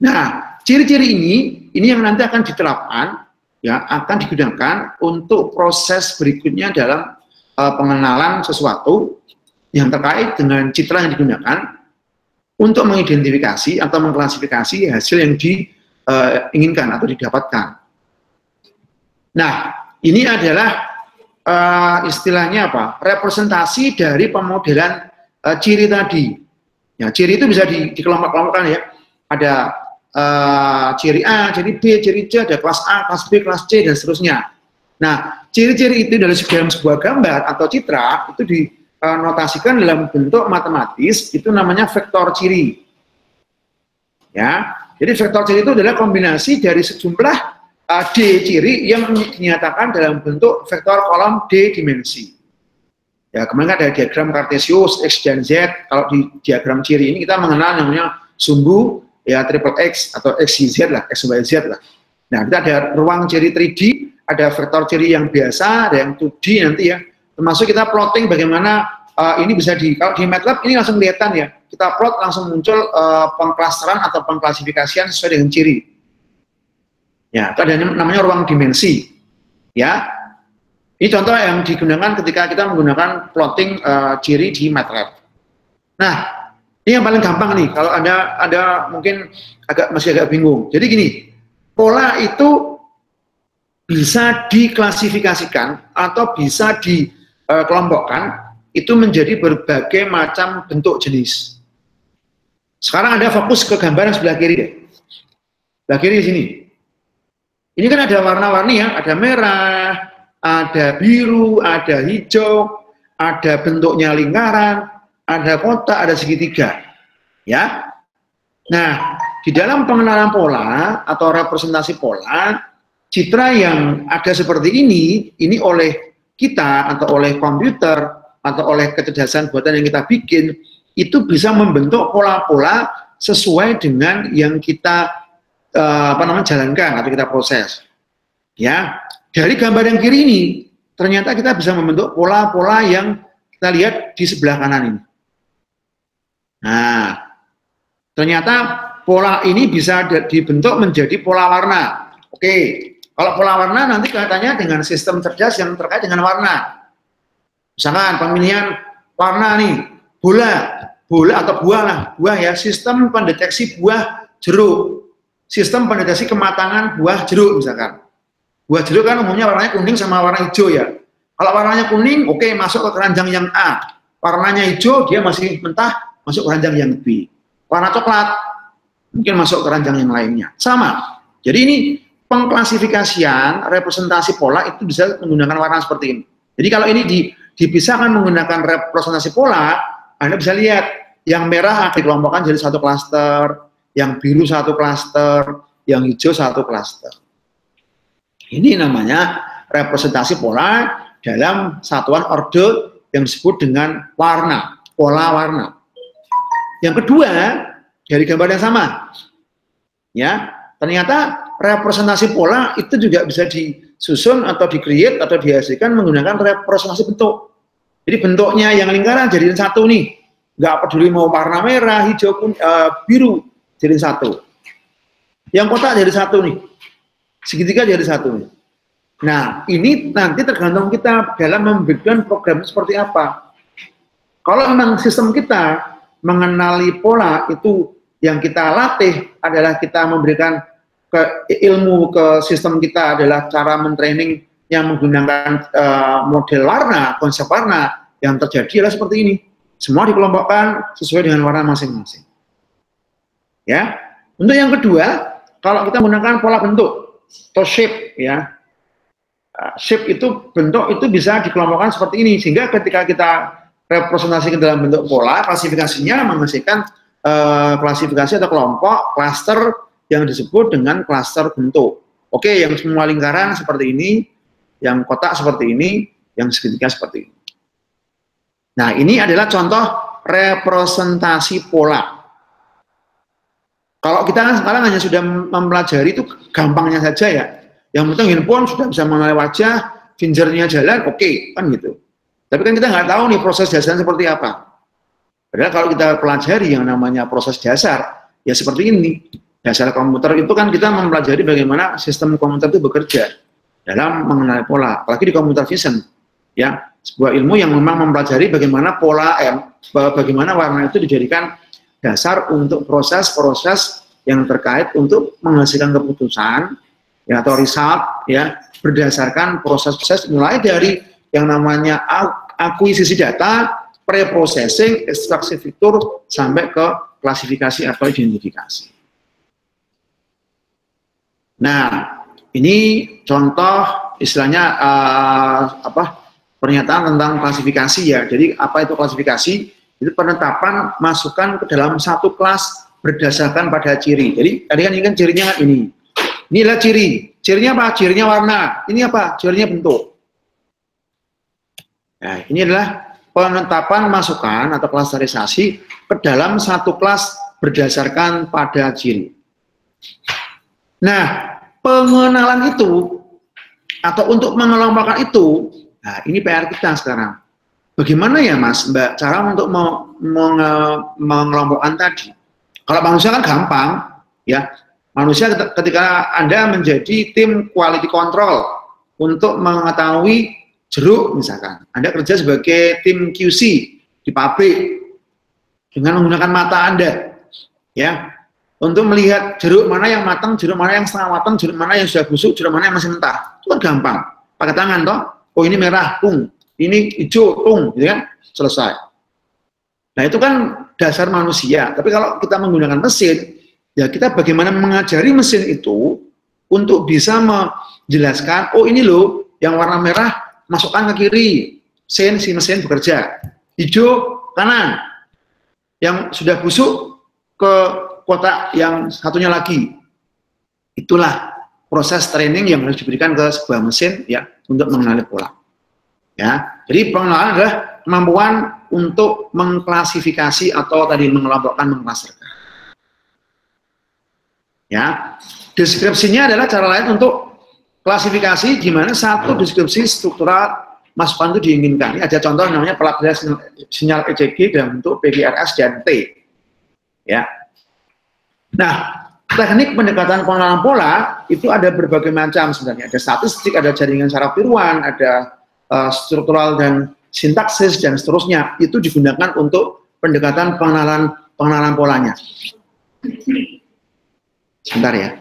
Nah ciri-ciri ini yang nanti akan diterapkan, ya akan digunakan untuk proses berikutnya dalam pengenalan sesuatu yang terkait dengan citra yang digunakan untuk mengidentifikasi atau mengklasifikasi hasil yang diinginkan atau didapatkan. Nah, ini adalah istilahnya apa? Representasi dari pemodelan ciri tadi. Ya, ciri itu bisa dikelompok-kelompokkan ya. Ada ciri A, ciri B, ciri C, ada kelas A, kelas B, kelas C, dan seterusnya. Nah, ciri-ciri itu dalam sebuah gambar atau citra itu dinotasikan dalam bentuk matematis, itu namanya vektor ciri. Ya, jadi vektor ciri itu adalah kombinasi dari sejumlah D ciri yang dinyatakan dalam bentuk vektor kolom D dimensi. Ya, kemarin ada diagram Cartesius X dan Z. Kalau di diagram ciri ini kita mengenal namanya sumbu ya triple X atau XYZ lah, XYZ lah. Nah, kita ada ruang ciri 3D, ada vektor ciri yang biasa, ada yang 2D nanti ya. Termasuk kita plotting bagaimana ini bisa kalau di MATLAB ini langsung kelihatan ya. Kita plot langsung muncul pengklasteran atau pengklasifikasian sesuai dengan ciri. Ya, itu ada namanya ruang dimensi. Ya, ini contoh yang digunakan ketika kita menggunakan plotting ciri di MATLAB. Nah, ini yang paling gampang nih. Kalau Anda mungkin masih agak bingung. Jadi gini, pola itu bisa diklasifikasikan atau bisa dikelompokkan itu menjadi berbagai macam bentuk jenis. Sekarang Anda fokus ke gambar yang sebelah kiri deh. Sebelah kiri di sini. Ini kan ada warna-warni ya, ada merah, ada biru, ada hijau, ada bentuknya lingkaran, ada kotak, ada segitiga. Ya. Nah, di dalam pengenalan pola atau representasi pola, citra yang ada seperti ini oleh kita atau oleh komputer atau oleh kecerdasan buatan yang kita bikin, itu bisa membentuk pola-pola sesuai dengan yang kita jalankan atau kita proses. Ya, dari gambar yang kiri ini ternyata kita bisa membentuk pola-pola yang kita lihat di sebelah kanan ini. Nah, ternyata pola ini bisa dibentuk menjadi pola warna. Oke, kalau pola warna nanti kaitannya dengan sistem cerdas yang terkait dengan warna. Misalkan pemilihan warna nih, bola atau buah ya, sistem pendeteksi buah jeruk, sistem pendeteksi kematangan buah jeruk misalkan. Buah jeruk kan umumnya warnanya kuning sama warna hijau ya. Kalau warnanya kuning, oke, masuk ke keranjang yang A. Warnanya hijau, dia masih mentah, masuk ke keranjang yang B. Warna coklat, mungkin masuk ke keranjang yang lainnya. Sama. Jadi ini pengklasifikasian representasi pola itu bisa menggunakan warna seperti ini. Jadi kalau ini dipisahkan menggunakan representasi pola, Anda bisa lihat yang merah dikelompokkan jadi satu klaster, yang biru satu klaster, yang hijau satu klaster. Ini namanya representasi pola dalam satuan orde yang disebut dengan warna, pola warna. Yang kedua, dari gambar yang sama, ya, ternyata representasi pola itu juga bisa disusun atau di-create atau dihasilkan menggunakan representasi bentuk. Jadi bentuknya yang lingkaran jadiin satu nih, nggak peduli mau warna merah, hijau, biru, jadiin satu. Yang kotak jadi satu nih, segitiga jadi satu nih. Nah, ini nanti tergantung kita dalam membuat program seperti apa. Kalau memang sistem kita mengenali pola itu yang kita latih adalah kita memberikan ilmu ke sistem kita adalah cara mentraining yang menggunakan model warna, konsep warna yang terjadi adalah seperti ini. Semua dikelompokkan sesuai dengan warna masing-masing. Ya. Untuk yang kedua, kalau kita menggunakan pola bentuk atau shape ya. Shape itu bentuk itu bisa dikelompokkan seperti ini sehingga ketika kita representasi ke dalam bentuk pola, klasifikasinya menghasilkan klasifikasi atau kelompok klaster yang disebut dengan klaster bentuk. Oke, yang semua lingkaran seperti ini, yang kotak seperti ini, yang segitiga seperti ini. Nah, ini adalah contoh representasi pola. Kalau kita kan sekarang hanya sudah mempelajari itu gampangnya saja ya. Yang penting handphone sudah bisa mengenali wajah, fingernya jalan, oke, kan gitu. Tapi kan kita nggak tahu nih proses dasarnya seperti apa. Padahal kalau kita pelajari yang namanya proses dasar, ya seperti ini. Dasar komputer itu kan kita mempelajari bagaimana sistem komputer itu bekerja dalam mengenali pola. Apalagi di computer vision, ya sebuah ilmu yang memang mempelajari bagaimana pola, bagaimana warna itu dijadikan dasar untuk proses-proses yang terkait untuk menghasilkan keputusan. Ya, atau result ya berdasarkan proses-proses mulai dari yang namanya akuisisi data, pre-processing, ekstraksi fitur sampai ke klasifikasi atau identifikasi. Nah, ini contoh istilahnya pernyataan tentang klasifikasi ya. Jadi apa itu klasifikasi? Itu penetapan masukan ke dalam satu kelas berdasarkan pada ciri. Jadi tadi kan ini kan cirinya kan ini. Inilah ciri. Cirinya apa? Cirinya warna. Ini apa? Cirinya bentuk. Nah, ini adalah penetapan masukan atau klasterisasi ke dalam satu kelas berdasarkan pada ciri. Nah, pengenalan itu atau untuk mengelompokkan itu, nah ini PR kita sekarang. Bagaimana ya Mas, Mbak, cara untuk mengelompokkan tadi? Kalau manusia kan gampang, ya. Manusia ketika Anda menjadi tim quality control untuk mengetahui jeruk misalkan, Anda kerja sebagai tim QC di pabrik dengan menggunakan mata Anda, ya, untuk melihat jeruk mana yang matang, jeruk mana yang setengah matang, jeruk mana yang sudah busuk, jeruk mana yang masih mentah. Itu kan gampang, pakai tangan toh. Oh ini merah, tung, ini hijau, tung, gitu kan, selesai. Nah itu kan dasar manusia. Tapi kalau kita menggunakan mesin, ya kita bagaimana mengajari mesin itu untuk bisa menjelaskan, oh ini loh yang warna merah masukkan ke kiri, si mesin bekerja. Hijau kanan, yang sudah busuk ke kotak yang satunya lagi. Itulah proses training yang harus diberikan ke sebuah mesin ya untuk mengenali pola. Ya, jadi pengenalan adalah kemampuan untuk mengklasifikasi atau tadi mengelompokkan, mengklasterkan. Ya, deskripsinya adalah cara lain untuk klasifikasi di mana satu deskripsi struktural masukan itu diinginkan. Ini ada contoh namanya pelabelan sinyal ECG dalam bentuk PGRS dan T. Ya. Nah, teknik pendekatan pengenalan pola itu ada berbagai macam sebenarnya. Ada statistik, ada jaringan saraf tiruan, ada struktural dan sintaksis dan seterusnya. Itu digunakan untuk pendekatan pengenalan polanya. Sebentar ya.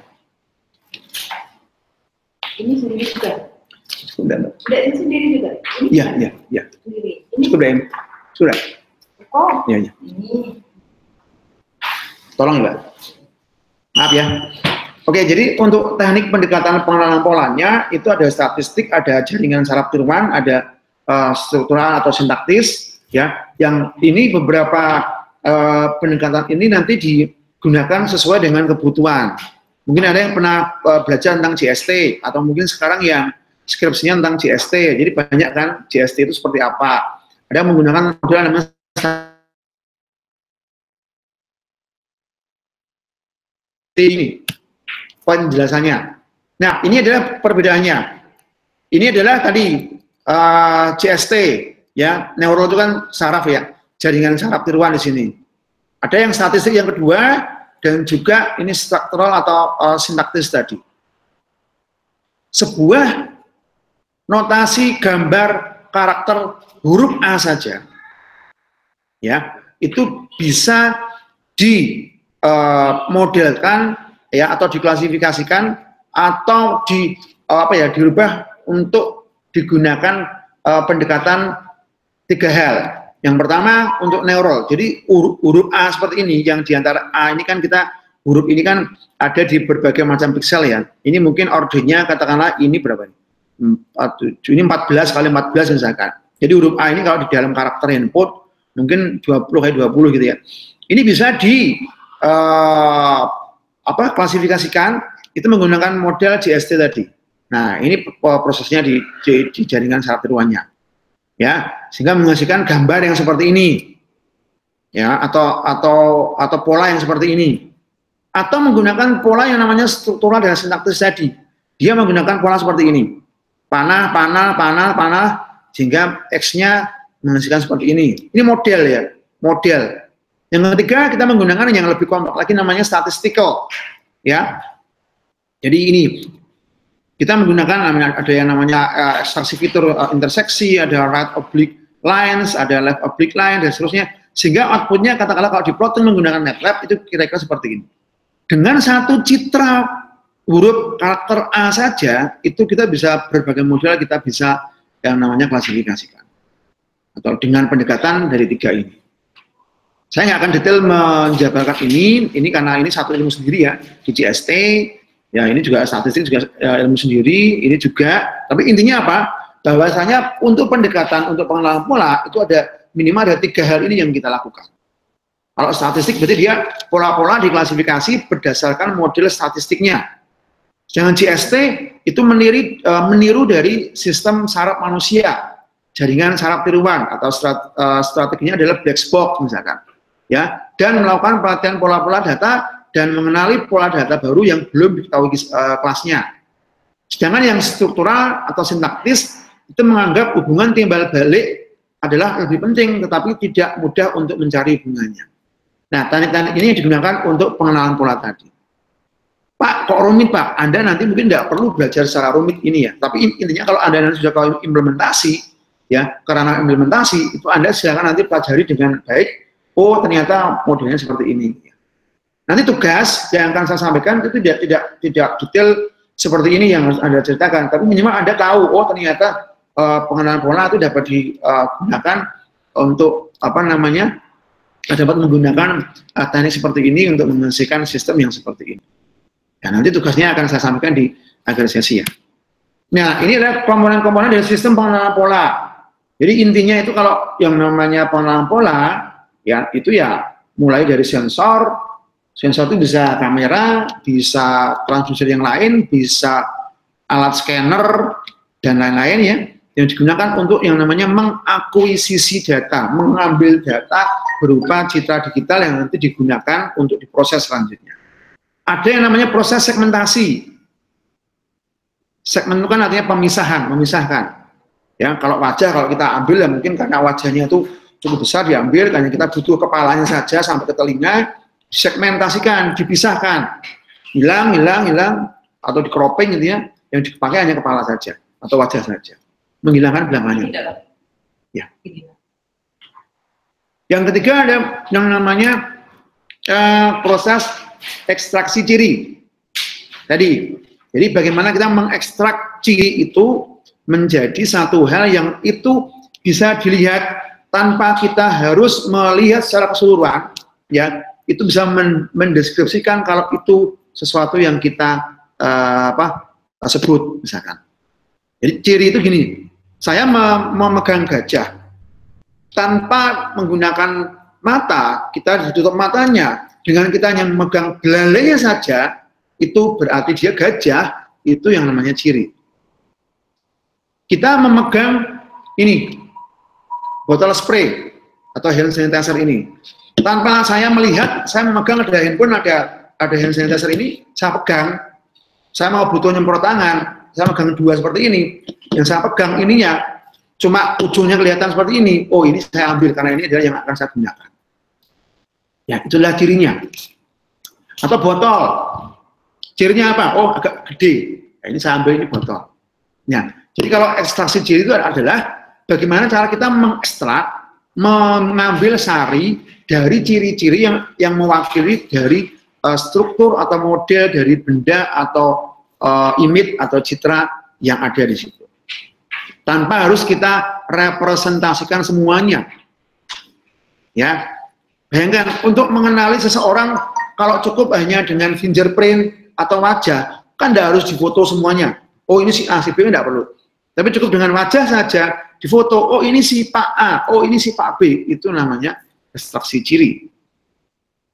Ini sendiri juga.
Sudah.
Sudah ini sendiri juga.
Iya.
Sendiri. Ini
Sudah.
Oh.
Iya.
Ini.
Tolong Mbak. Maaf ya. Oke, jadi untuk teknik pendekatan pengenalan polanya itu ada statistik, ada jaringan saraf tiruan, ada struktural atau sintaktis, ya. Yang ini beberapa pendekatan ini nanti digunakan sesuai dengan kebutuhan. Mungkin ada yang pernah belajar tentang GST atau mungkin sekarang yang skripsinya tentang GST. Jadi banyak kan GST itu seperti apa. Ada yang menggunakan model namanya ini penjelasannya. Nah, ini adalah perbedaannya. Ini adalah tadi GST, ya, neuro itu kan saraf ya, jaringan saraf tiruan di sini. Ada yang statistik yang kedua dan juga ini struktural atau sintaktis tadi. Sebuah notasi gambar karakter huruf A saja, ya, itu bisa modelkan ya atau diklasifikasikan atau dirubah untuk digunakan pendekatan 3 hal. Yang pertama untuk neural. Jadi huruf A seperti ini yang diantara A ini kan huruf ini kan ada di berbagai macam piksel ya. Ini mungkin ordernya katakanlah ini berapa nih? Ini 14 kali 14 misalkan. Jadi huruf A ini kalau di dalam karakter input mungkin 20 kali 20 gitu ya. Ini bisa klasifikasikan itu menggunakan model GST tadi. Nah, ini prosesnya di jaringan saraf tiruannya. Ya, sehingga menghasilkan gambar yang seperti ini. Ya, atau pola yang seperti ini. Atau menggunakan pola yang namanya struktural dan sintaktis tadi. Dia menggunakan pola seperti ini. Panah, sehingga X-nya menghasilkan seperti ini. Ini model ya, model. Yang ketiga, kita menggunakan yang lebih kompleks lagi namanya statistical. Ya. Jadi ini kita menggunakan ada yang namanya ekstraksi fitur interseksi, ada right oblique lines, ada left oblique line dan seterusnya. Sehingga outputnya katakanlah kalau diplotting menggunakan MATLAB itu kira-kira seperti ini. Dengan satu citra huruf karakter A saja itu kita bisa berbagai model kita bisa yang namanya klasifikasikan. Atau dengan pendekatan dari 3 ini. Saya nggak akan detail menjabarkan ini karena ini satu ilmu sendiri ya, di GST, ya ini juga statistik juga ilmu sendiri, ini juga, tapi intinya apa? Bahwasanya untuk pendekatan, untuk pengenalan pola, itu ada minimal ada 3 hal ini yang kita lakukan. Kalau statistik berarti dia pola-pola diklasifikasi berdasarkan model statistiknya. Jangan GST itu meniru dari sistem saraf manusia, jaringan saraf tiruan, atau strateginya adalah black box misalkan. Ya, dan melakukan pelatihan pola-pola data dan mengenali pola data baru yang belum diketahui kelasnya. Sedangkan yang struktural atau sintaktis itu menganggap hubungan timbal balik adalah lebih penting, tetapi tidak mudah untuk mencari hubungannya. Nah, teknik-teknik ini digunakan untuk pengenalan pola tadi. Pak, kok rumit Pak? Anda nanti mungkin tidak perlu belajar secara rumit ini ya. Tapi intinya kalau Anda nanti sudah tahu implementasi, ya, karena implementasi itu Anda silakan nanti pelajari dengan baik. Oh, ternyata modelnya seperti ini. Nanti tugas yang akan saya sampaikan itu tidak detail seperti ini yang harus Anda ceritakan, tapi minimal Anda tahu, oh ternyata pengenalan pola itu dapat digunakan untuk dapat menggunakan teknik seperti ini untuk menghasilkan sistem yang seperti ini. Ya, nanti tugasnya akan saya sampaikan di akhir sesi ya. Nah, ini adalah komponen-komponen dari sistem pengenalan pola. Jadi intinya itu kalau yang namanya pengenalan pola, ya itu ya mulai dari sensor itu bisa kamera, bisa transducer yang lain, bisa alat scanner, dan lain-lain ya, yang digunakan untuk yang namanya mengakuisisi data, mengambil data berupa citra digital yang nanti digunakan untuk diproses selanjutnya. Ada yang namanya proses segmentasi. Segmen itu kan artinya memisahkan. Ya, kalau wajah kalau kita ambil ya mungkin karena wajahnya itu cukup besar diambil, karena kita butuh kepalanya saja sampai ke telinga, segmentasikan, dipisahkan, hilang, atau di cropping gitu ya, yang dipakai hanya kepala saja atau wajah saja, menghilangkan belakangnya. Ya. Yang ketiga ada yang namanya proses ekstraksi ciri. Tadi, jadi bagaimana kita mengekstrak ciri itu menjadi satu hal yang itu bisa dilihat tanpa kita harus melihat secara keseluruhan, ya, itu bisa mendeskripsikan kalau itu sesuatu yang kita sebut misalkan. Jadi ciri itu gini, saya memegang gajah tanpa menggunakan mata, kita ditutup matanya, dengan kita hanya memegang belalainya saja, itu berarti dia gajah, itu yang namanya ciri. Kita memegang ini, botol spray atau hand sanitizer ini, tanpa saya melihat, saya memegang ada handphone, ada hand sanitizer ini, saya pegang, saya mau butuh nyemprot tangan, saya pegang dua seperti ini, yang saya pegang ininya, cuma ujungnya kelihatan seperti ini, oh ini saya ambil karena ini adalah yang akan saya gunakan. Ya, itulah cirinya. Atau botol, cirinya apa? Oh agak gede, nah, ini saya ambil ini botol. Ya, jadi kalau ekstraksi ciri itu adalah bagaimana cara kita mengekstrak, mengambil sari dari ciri-ciri yang mewakili dari struktur atau model dari benda atau image atau citra yang ada di situ. Tanpa harus kita representasikan semuanya. Ya, bayangkan untuk mengenali seseorang kalau cukup hanya dengan fingerprint atau wajah, kan tidak harus difoto semuanya. Oh ini si A, si B tidak perlu. Tapi cukup dengan wajah saja difoto. Oh ini si Pak A, oh ini si Pak B. Itu namanya ekstraksi ciri.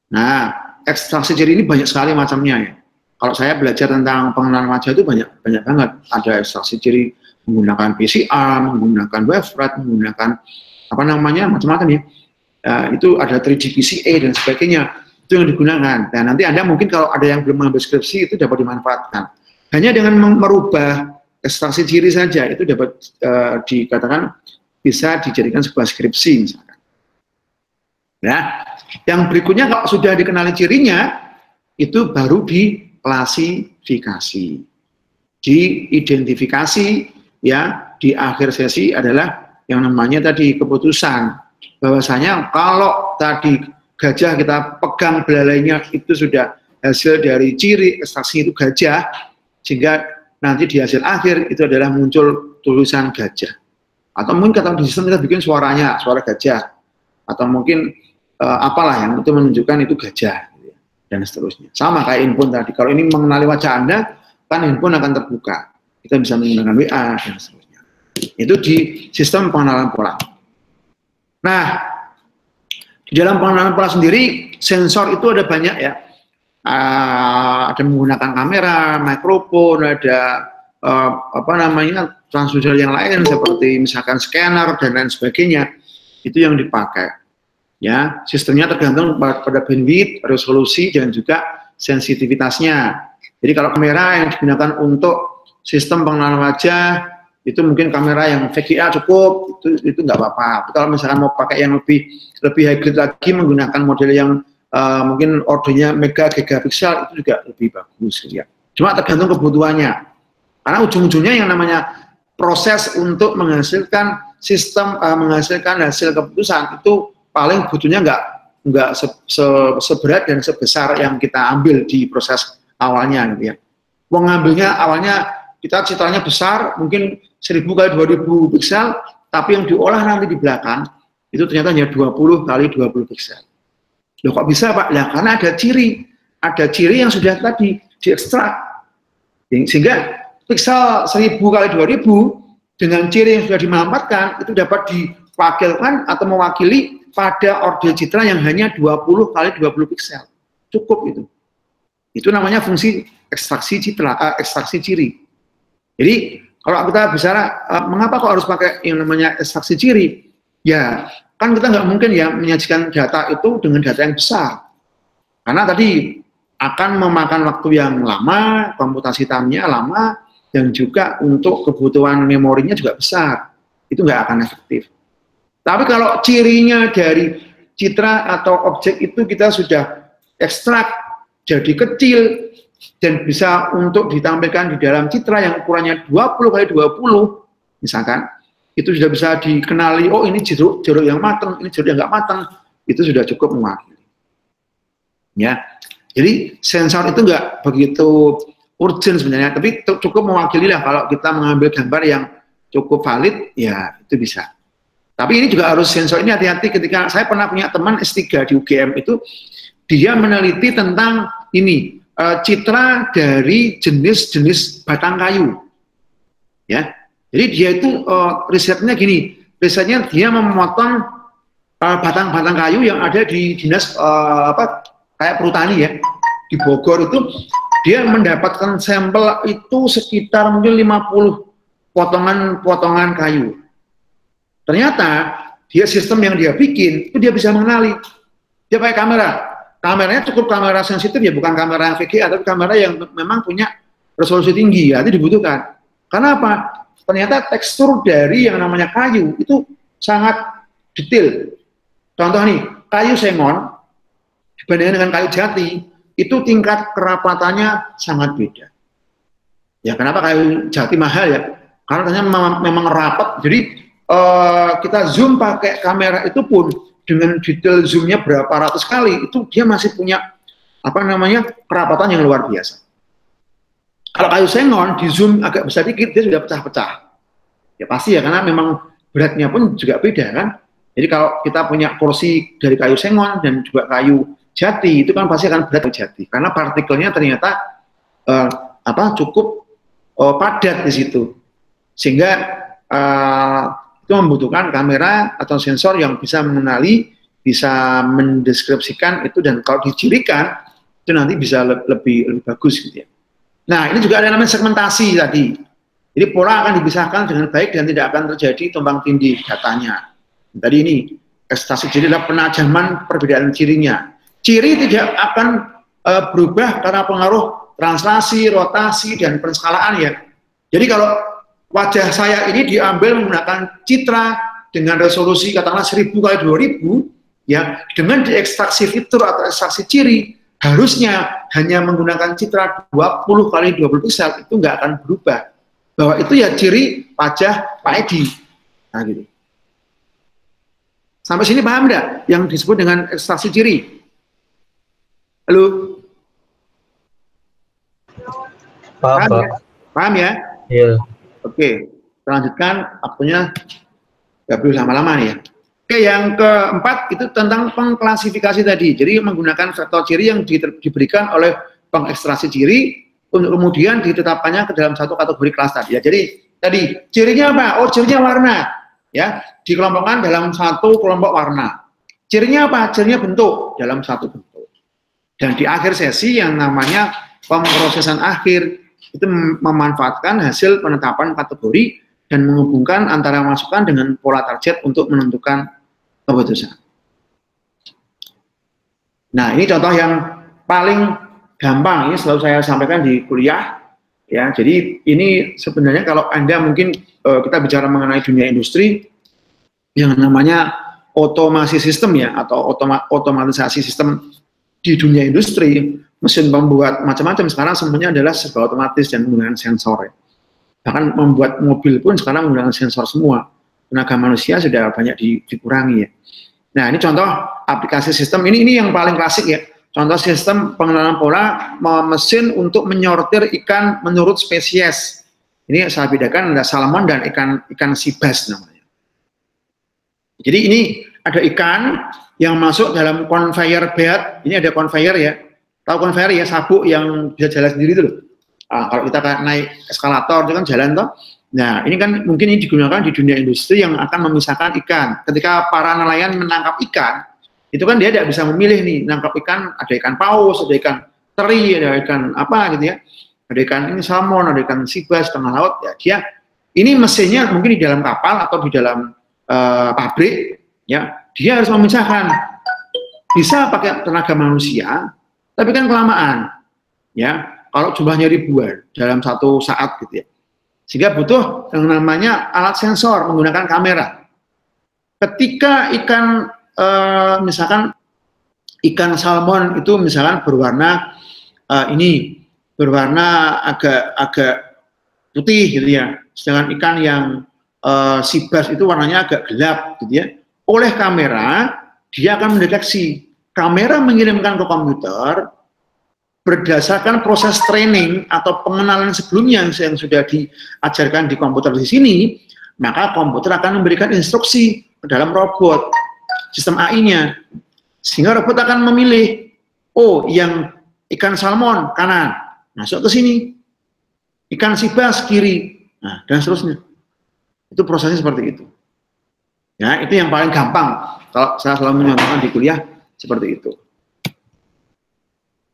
Nah, ekstraksi ciri ini banyak sekali macamnya ya. Kalau saya belajar tentang pengenalan wajah itu banyak banget. Ada ekstraksi ciri menggunakan PCR, menggunakan wavefront, menggunakan apa namanya macam-macam ya. Itu ada 3D PCA dan sebagainya. Itu yang digunakan. Dan nanti Anda mungkin kalau ada yang belum mengambil skripsi itu dapat dimanfaatkan. Hanya dengan merubah ekstraksi ciri saja itu dapat dikatakan bisa dijadikan sebuah skripsi misalkan. Ya, yang berikutnya kalau sudah dikenali cirinya itu baru diklasifikasi, diidentifikasi ya di akhir sesi adalah yang namanya tadi keputusan bahwasanya kalau tadi gajah kita pegang belalainya itu sudah hasil dari ciri ekstraksi itu gajah, sehingga nanti di hasil akhir itu adalah muncul tulisan gajah. Atau mungkin kata di sistem kita bikin suaranya, suara gajah. Atau mungkin apalah yang itu menunjukkan itu gajah. Gitu ya, dan seterusnya. Sama kayak handphone tadi. Kalau ini mengenali wajah Anda, kan handphone akan terbuka. Kita bisa menggunakan WA dan seterusnya. Itu di sistem pengenalan pola. Nah, di dalam pengenalan pola sendiri, sensor itu ada banyak ya. Ada menggunakan kamera, mikrofon, ada apa namanya transducer yang lain seperti misalkan scanner dan lain sebagainya, itu yang dipakai. Ya, sistemnya tergantung pada bandwidth, resolusi dan juga sensitivitasnya. Jadi kalau kamera yang digunakan untuk sistem pengenalan wajah itu mungkin kamera yang VGA cukup, itu nggak apa-apa. Kalau misalkan mau pakai yang lebih high grade lagi menggunakan model yang mungkin ordernya mega gigapiksel itu juga lebih bagus ya. Cuma tergantung kebutuhannya. Karena ujung-ujungnya yang namanya proses untuk menghasilkan sistem menghasilkan hasil keputusan itu paling butuhnya nggak seberat dan sebesar yang kita ambil di proses awalnya gitu ya. Mengambilnya awalnya kita citranya besar mungkin 1000 kali 2000 piksel, tapi yang diolah nanti di belakang itu ternyata hanya 20 kali 20 piksel. Loh kok bisa Pak? Nah, karena ada ciri yang sudah tadi diekstrak, sehingga piksel 1000 kali 2000 dengan ciri yang sudah dimanfaatkan itu dapat diwakilkan atau mewakili pada ordel citra yang hanya 20 kali 20 piksel. Cukup itu. Itu namanya fungsi ekstraksi citra, ekstraksi ciri. Jadi kalau kita bicara mengapa kok harus pakai yang namanya ekstraksi ciri? Ya, kan kita nggak mungkin ya menyajikan data itu dengan data yang besar. Karena tadi akan memakan waktu yang lama, komputasi time-nya lama, dan juga untuk kebutuhan memorinya juga besar. Itu nggak akan efektif. Tapi kalau cirinya dari citra atau objek itu kita sudah ekstrak jadi kecil dan bisa untuk ditampilkan di dalam citra yang ukurannya 20 kali 20, misalkan, itu sudah bisa dikenali, oh ini jeruk yang matang, ini jeruk yang nggak matang, itu sudah cukup mewakili. Ya, jadi sensor itu nggak begitu urgent sebenarnya, tapi cukup mewakili lah kalau kita mengambil gambar yang cukup valid, ya itu bisa. Tapi ini juga harus sensor ini hati-hati ketika saya pernah punya teman S3 di UGM itu, dia meneliti tentang ini, citra dari jenis-jenis batang kayu. Ya, jadi dia itu risetnya gini, risetnya dia memotong batang-batang kayu yang ada di dinas kayak perhutani ya, di Bogor itu dia mendapatkan sampel itu sekitar mungkin 50 potongan kayu. Ternyata dia sistem yang dia bikin itu dia bisa mengenali. Dia pakai kamera. Kameranya cukup kamera sensitif ya, bukan kamera yang VGA, tapi kamera yang memang punya resolusi tinggi ya, itu dibutuhkan. Karena apa? Ternyata tekstur dari yang namanya kayu itu sangat detail. Contoh nih, kayu sengon dibandingkan dengan kayu jati itu tingkat kerapatannya sangat beda. Ya kenapa kayu jati mahal ya? Karena ternyata memang rapat. Jadi kita zoom pakai kamera itu pun dengan detail zoomnya berapa ratus kali itu dia masih punya apa namanya kerapatan yang luar biasa. Kalau kayu sengon di zoom agak besar dikit dia sudah pecah-pecah. Ya pasti ya karena memang beratnya pun juga beda kan. Jadi kalau kita punya kursi dari kayu sengon dan juga kayu jati itu kan pasti akan berat kayu jati karena partikelnya ternyata cukup padat di situ sehingga itu membutuhkan kamera atau sensor yang bisa mengenali, bisa mendeskripsikan itu dan kalau dicirikan itu nanti bisa lebih bagus gitu ya. Nah ini juga ada namanya segmentasi tadi. Jadi pola akan dipisahkan dengan baik dan tidak akan terjadi tumpang tindih datanya. Tadi ini ekstraksi ciri adalah penajaman perbedaan cirinya. Ciri tidak akan berubah karena pengaruh translasi, rotasi dan penskalaan ya. Jadi kalau wajah saya ini diambil menggunakan citra dengan resolusi katakanlah 1000 kali 2000 ya, dengan diekstraksi fitur atau ekstraksi ciri harusnya hanya menggunakan citra 20 kali 20 piksel itu nggak akan berubah bahwa itu ya ciri wajah Pak Edi. Nah gitu. Sampai sini paham nggak yang disebut dengan ekstraksi ciri? Halo?
Paham, Pak.
Paham ya?
Iya.
Oke, kita lanjutkan, waktunya nggak perlu lama-lama nih ya. Oke, yang keempat itu tentang pengklasifikasi tadi. Jadi menggunakan vektor ciri yang diberikan oleh pengekstraksi ciri untuk kemudian ditetapkannya ke dalam satu kategori kelas tadi. Ya, jadi tadi cirinya apa? Oh, cirinya warna. Ya, dikelompokkan dalam satu kelompok warna. Cirinya apa? Cirinya bentuk dalam satu bentuk. Dan di akhir sesi yang namanya pemrosesan akhir itu memanfaatkan hasil penetapan kategori dan menghubungkan antara masukan dengan pola target untuk menentukan keputusan. Nah, ini contoh yang paling gampang, ini selalu saya sampaikan di kuliah. Ya, jadi ini sebenarnya kalau Anda mungkin kita bicara mengenai dunia industri yang namanya otomasi sistem ya, atau otomatisasi sistem di dunia industri, mesin pembuat macam-macam sekarang semuanya adalah serba otomatis dan menggunakan sensor. Ya. Bahkan membuat mobil pun sekarang menggunakan sensor semua. Tenaga manusia sudah banyak dikurangi ya. Nah ini contoh aplikasi sistem ini yang paling klasik ya. Contoh sistem pengenalan pola mesin untuk menyortir ikan menurut spesies. Ini saya bedakan ada salmon dan ikan sibas namanya. Jadi ini ada ikan yang masuk dalam conveyor belt. Ini ada conveyor ya. Tahu conveyor ya, sabuk yang bisa jalan sendiri itu loh. Nah, kalau kita naik eskalator itu kan jalan toh. Nah, ini kan mungkin ini digunakan di dunia industri yang akan memisahkan ikan. Ketika para nelayan menangkap ikan, itu kan dia tidak bisa memilih nih, nangkap ikan, ada ikan paus, ada ikan teri, ada ikan apa gitu ya, ada ikan ini salmon, ada ikan sibas tengah laut, ya dia, ini mesinnya mungkin di dalam kapal atau di dalam pabrik, ya dia harus memisahkan, bisa pakai tenaga manusia, tapi kan kelamaan, ya kalau jumlahnya ribuan dalam satu saat gitu ya. Sehingga butuh yang namanya alat sensor menggunakan kamera. Ketika ikan, misalkan ikan salmon itu misalkan berwarna berwarna agak putih gitu ya. Sedangkan ikan yang sibas itu warnanya agak gelap gitu ya. Oleh kamera dia akan mendeteksi. Kamera mengirimkan ke komputer. Berdasarkan proses training atau pengenalan sebelumnya yang sudah diajarkan di komputer di sini, maka komputer akan memberikan instruksi ke dalam robot, sistem AI-nya, sehingga robot akan memilih, oh yang ikan salmon kanan, masuk ke sini, ikan sibas kiri, nah, dan seterusnya. Itu prosesnya seperti itu. Ya, itu yang paling gampang, kalau saya selalu menyatakan di kuliah, seperti itu.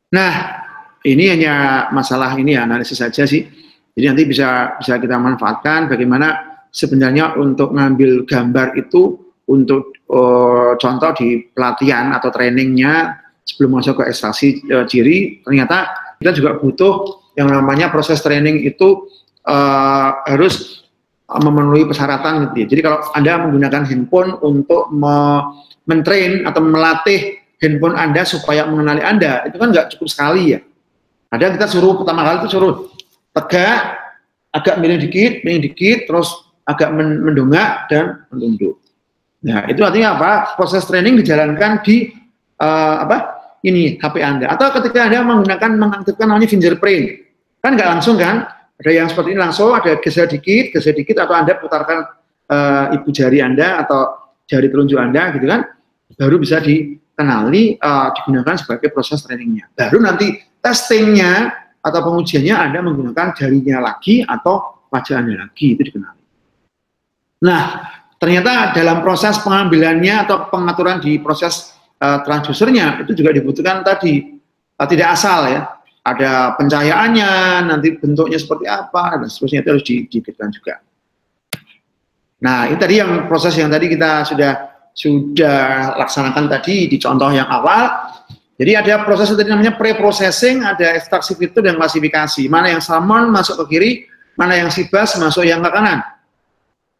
Nah, ini hanya masalah ini ya, analisis saja sih. Jadi nanti bisa kita manfaatkan bagaimana sebenarnya untuk ngambil gambar itu untuk contoh di pelatihan atau trainingnya sebelum masuk ke ekstraksi ciri. Ternyata kita juga butuh yang namanya proses training itu harus memenuhi persyaratan gitu ya. Jadi kalau Anda menggunakan handphone untuk mentrain atau melatih handphone Anda supaya mengenali Anda, itu kan nggak cukup sekali ya. Ada kita suruh pertama kali itu suruh tegak, agak miring dikit, terus agak mendongak dan menunduk. Nah itu artinya apa? Proses training dijalankan di HP Anda. Atau ketika Anda mengaktifkan namanya fingerprint, kan nggak langsung kan? Ada yang seperti ini langsung, ada geser dikit, atau Anda putarkan ibu jari Anda atau jari telunjuk Anda, gitu kan? Baru bisa dikenali, digunakan sebagai proses trainingnya. Baru nanti testingnya atau pengujiannya Anda menggunakan jarinya lagi atau wajah Anda lagi, itu dikenali. Nah, ternyata dalam proses pengambilannya atau pengaturan di proses transducernya itu juga dibutuhkan tadi, tidak asal ya. Ada pencahayaannya, nanti bentuknya seperti apa, dan seterusnya itu harus diberikan juga. Nah, ini tadi yang proses yang tadi kita sudah laksanakan tadi di contoh yang awal. Jadi ada proses tadi namanya pre-processing, ada ekstraksi fitur dan klasifikasi. Mana yang salmon masuk ke kiri, mana yang sibas masuk yang ke kanan.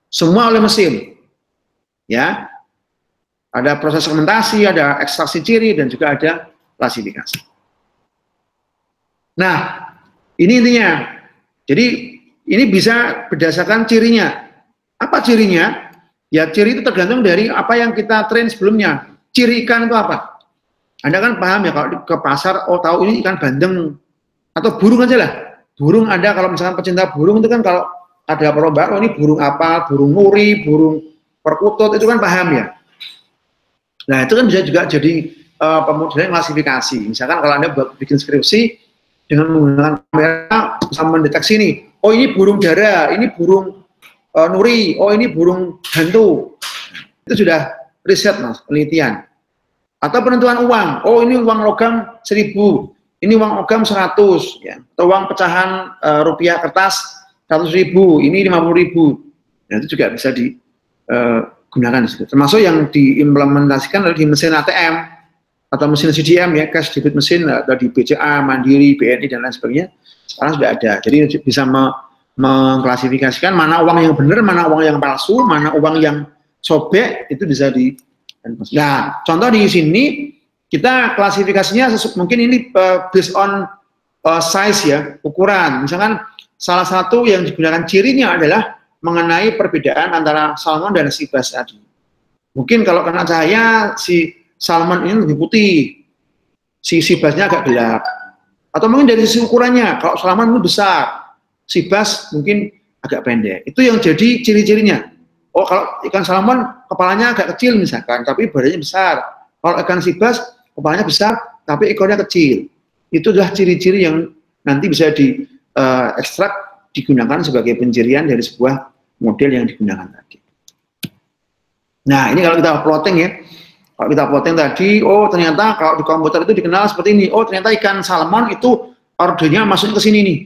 Semua oleh mesin. Ya. Ada proses segmentasi, ada ekstraksi ciri dan juga ada klasifikasi. Nah, ini intinya. Jadi ini bisa berdasarkan cirinya. Apa cirinya? Ya ciri itu tergantung dari apa yang kita train sebelumnya. Ciri ikan itu apa? Anda kan paham ya kalau ke pasar, oh tahu ini ikan bandeng atau burung aja lah. Burung Anda kalau misalkan pecinta burung itu kan kalau ada perlombaan, oh ini burung apa, burung nuri, burung perkutut, itu kan paham ya. Nah itu kan bisa juga jadi pemodelan klasifikasi. Misalkan kalau Anda bikin skripsi dengan menggunakan kamera bisa mendeteksi nih, oh ini burung dara, ini burung nuri, oh ini burung hantu. Itu sudah riset mas, penelitian. Atau penentuan uang, oh ini uang logam 1000, ini uang logam 100, ya. Atau uang pecahan rupiah kertas 100.000, ini 50.000. Nah, itu juga bisa digunakan. Termasuk yang diimplementasikan di mesin ATM atau mesin CDM ya, cash debit mesin atau di BCA, Mandiri, BNI dan lain sebagainya. Sekarang sudah ada. Jadi bisa mengklasifikasikan mana uang yang benar, mana uang yang palsu, mana uang yang sobek, itu bisa di. Nah, contoh di sini kita klasifikasinya mungkin ini based on size ya, ukuran. Misalkan salah satu yang digunakan cirinya adalah mengenai perbedaan antara salmon dan sibas tadi. Mungkin kalau kena cahaya si salmon ini lebih putih, si sibasnya agak gelap. Atau mungkin dari sisi ukurannya, kalau salmon itu besar, sibas mungkin agak pendek. Itu yang jadi ciri-cirinya. Oh, kalau ikan salmon kepalanya agak kecil misalkan, tapi badannya besar. Kalau ikan sibas kepalanya besar, tapi ekornya kecil. Itu adalah ciri-ciri yang nanti bisa diekstrak digunakan sebagai pencirian dari sebuah model yang digunakan tadi. Nah, ini kalau kita plotting ya. Kalau kita plotting tadi, oh ternyata kalau di komputer itu dikenal seperti ini. Oh ternyata ikan salmon itu ordernya masuk ke sini nih.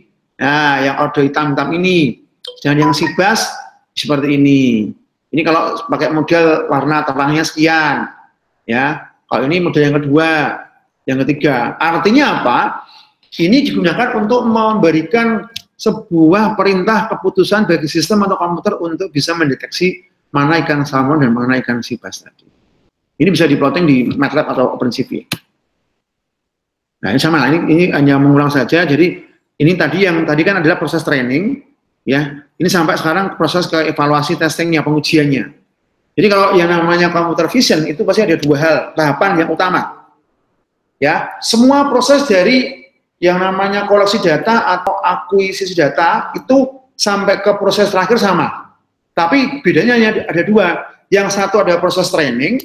Nah, yang order hitam-hitam ini. Dan yang sibas seperti ini. Ini kalau pakai model warna terangnya sekian. Ya, kalau ini model yang kedua, yang ketiga. Artinya apa? Ini digunakan untuk memberikan sebuah perintah keputusan bagi sistem atau komputer untuk bisa mendeteksi mana ikan salmon dan mana ikan sibas tadi. Ini bisa diplotting di MATLAB atau OpenCV. Nah ini sama, ini hanya mengulang saja. Jadi ini tadi yang tadi kan adalah proses training, ya. Ini sampai sekarang proses ke evaluasi testingnya, pengujiannya. Jadi kalau yang namanya computer vision itu pasti ada dua hal, tahapan yang utama. Ya, semua proses dari yang namanya koleksi data atau akuisisi data itu sampai ke proses terakhir sama. Tapi bedanya ada dua. Yang satu ada proses training,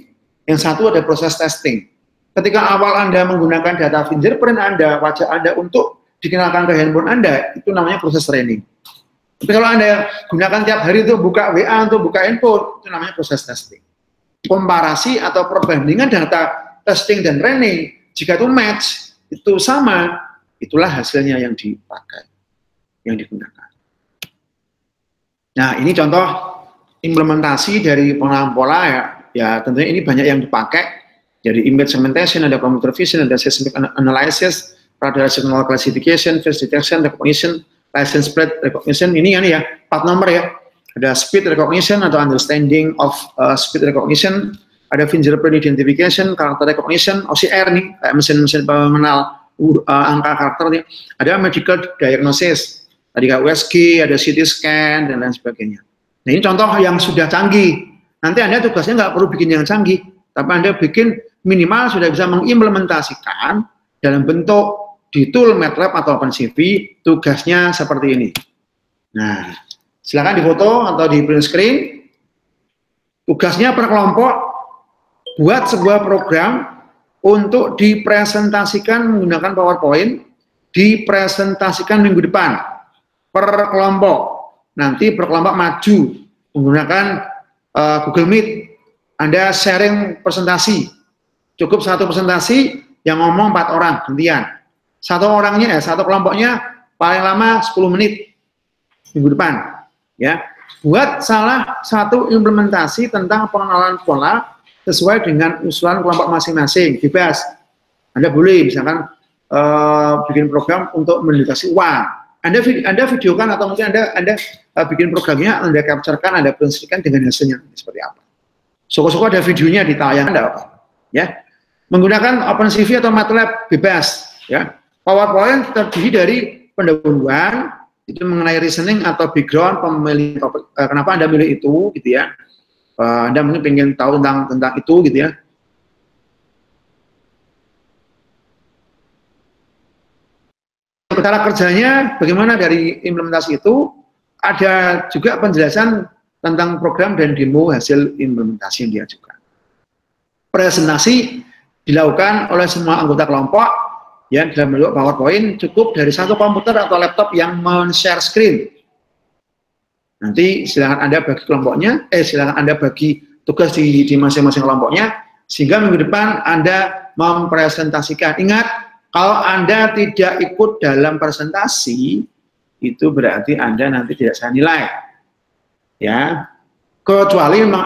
yang satu ada proses testing. Ketika awal Anda menggunakan data fingerprint Anda, wajah Anda untuk dikenalkan ke handphone Anda, itu namanya proses training. Tapi kalau Anda gunakan tiap hari itu buka WA untuk buka handphone, itu namanya proses testing. Komparasi atau perbandingan data testing dan training, jika itu match, itu sama, itulah hasilnya yang dipakai, yang digunakan. Nah, ini contoh implementasi dari pengenalan pola ya. Ya, tentunya ini banyak yang dipakai dari image segmentation, ada computer vision, ada seismic analysis, radar signal classification, face detection, recognition, license plate recognition. Ini kan ya, 4 nomor ya. Ada speed recognition atau understanding of speed recognition, ada fingerprint identification, character recognition, OCR nih, kayak mesin-mesin pengenal angka karakternya. Ada medical diagnosis, tadi kayak USG, ada CT scan dan lain sebagainya. Nah ini contoh yang sudah canggih. Nanti Anda tugasnya nggak perlu bikin yang canggih, tapi Anda bikin minimal sudah bisa mengimplementasikan dalam bentuk di tool MATLAB atau OpenCV, tugasnya seperti ini. Nah, silakan difoto atau di print screen. Tugasnya per kelompok, buat sebuah program untuk dipresentasikan menggunakan PowerPoint, dipresentasikan minggu depan, per kelompok. Nanti per kelompok maju menggunakan Google Meet, Anda sharing presentasi, cukup satu presentasi yang ngomong 4 orang gantian. Satu kelompoknya paling lama 10 menit minggu depan. Ya, buat salah satu implementasi tentang pengenalan pola sesuai dengan usulan kelompok masing-masing, bebas. Anda boleh misalkan bikin program untuk mendeteksi uang. Anda videokan atau mungkin Anda bikin programnya, Anda capture-kan, Anda presentasikan dengan hasilnya seperti apa. Syukur-syukur ada videonya ditayang, ya. Menggunakan OpenCV atau MATLAB bebas, ya. PowerPoint terdiri dari pendahuluan itu mengenai reasoning atau background pemilih topik, kenapa Anda milih itu, gitu ya. Anda mungkin ingin tahu tentang itu, gitu ya. Cara kerjanya bagaimana dari implementasi itu, ada juga penjelasan tentang program dan demo hasil implementasi yang diajukan. Presentasi dilakukan oleh semua anggota kelompok ya dalam bentuk PowerPoint, cukup dari satu komputer atau laptop yang men-share screen. Nanti silakan Anda bagi kelompoknya, silakan Anda bagi tugas di masing-masing kelompoknya, sehingga minggu depan Anda mempresentasikan. Ingat, kalau Anda tidak ikut dalam presentasi, itu berarti Anda nanti tidak saya nilai. Ya, kecuali memang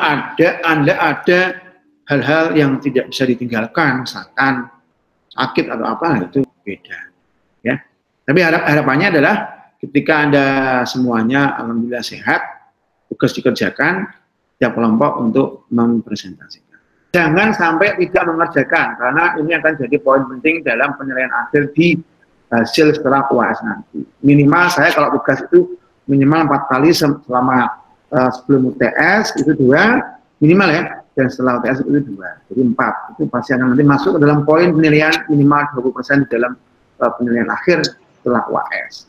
Anda ada hal-hal yang tidak bisa ditinggalkan, misalkan sakit atau apa, itu beda. Ya, tapi harapannya adalah ketika Anda semuanya alhamdulillah sehat, tugas dikerjakan, tiap kelompok untuk mempresentasikan. Jangan sampai tidak mengerjakan, karena ini akan jadi poin penting dalam penilaian akhir di hasil setelah UAS nanti. Minimal saya kalau tugas itu minimal 4 kali selama sebelum UTS itu 2 minimal ya, dan setelah UTS itu 2, jadi 4. Itu pasti akan nanti masuk ke dalam poin penilaian minimal 20% di dalam penilaian akhir setelah UAS.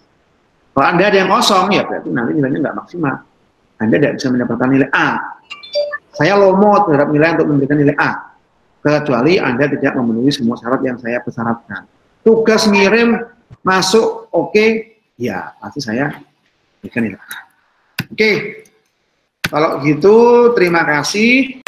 Kalau Anda ada yang kosong ya berarti nanti nilainya nggak maksimal. Anda tidak bisa mendapatkan nilai A. Saya lomo terhadap nilai untuk memberikan nilai A, kecuali Anda tidak memenuhi semua syarat yang saya persyaratkan. Tugas ngirim, masuk, oke, ya pasti saya Oke, kalau gitu terima kasih.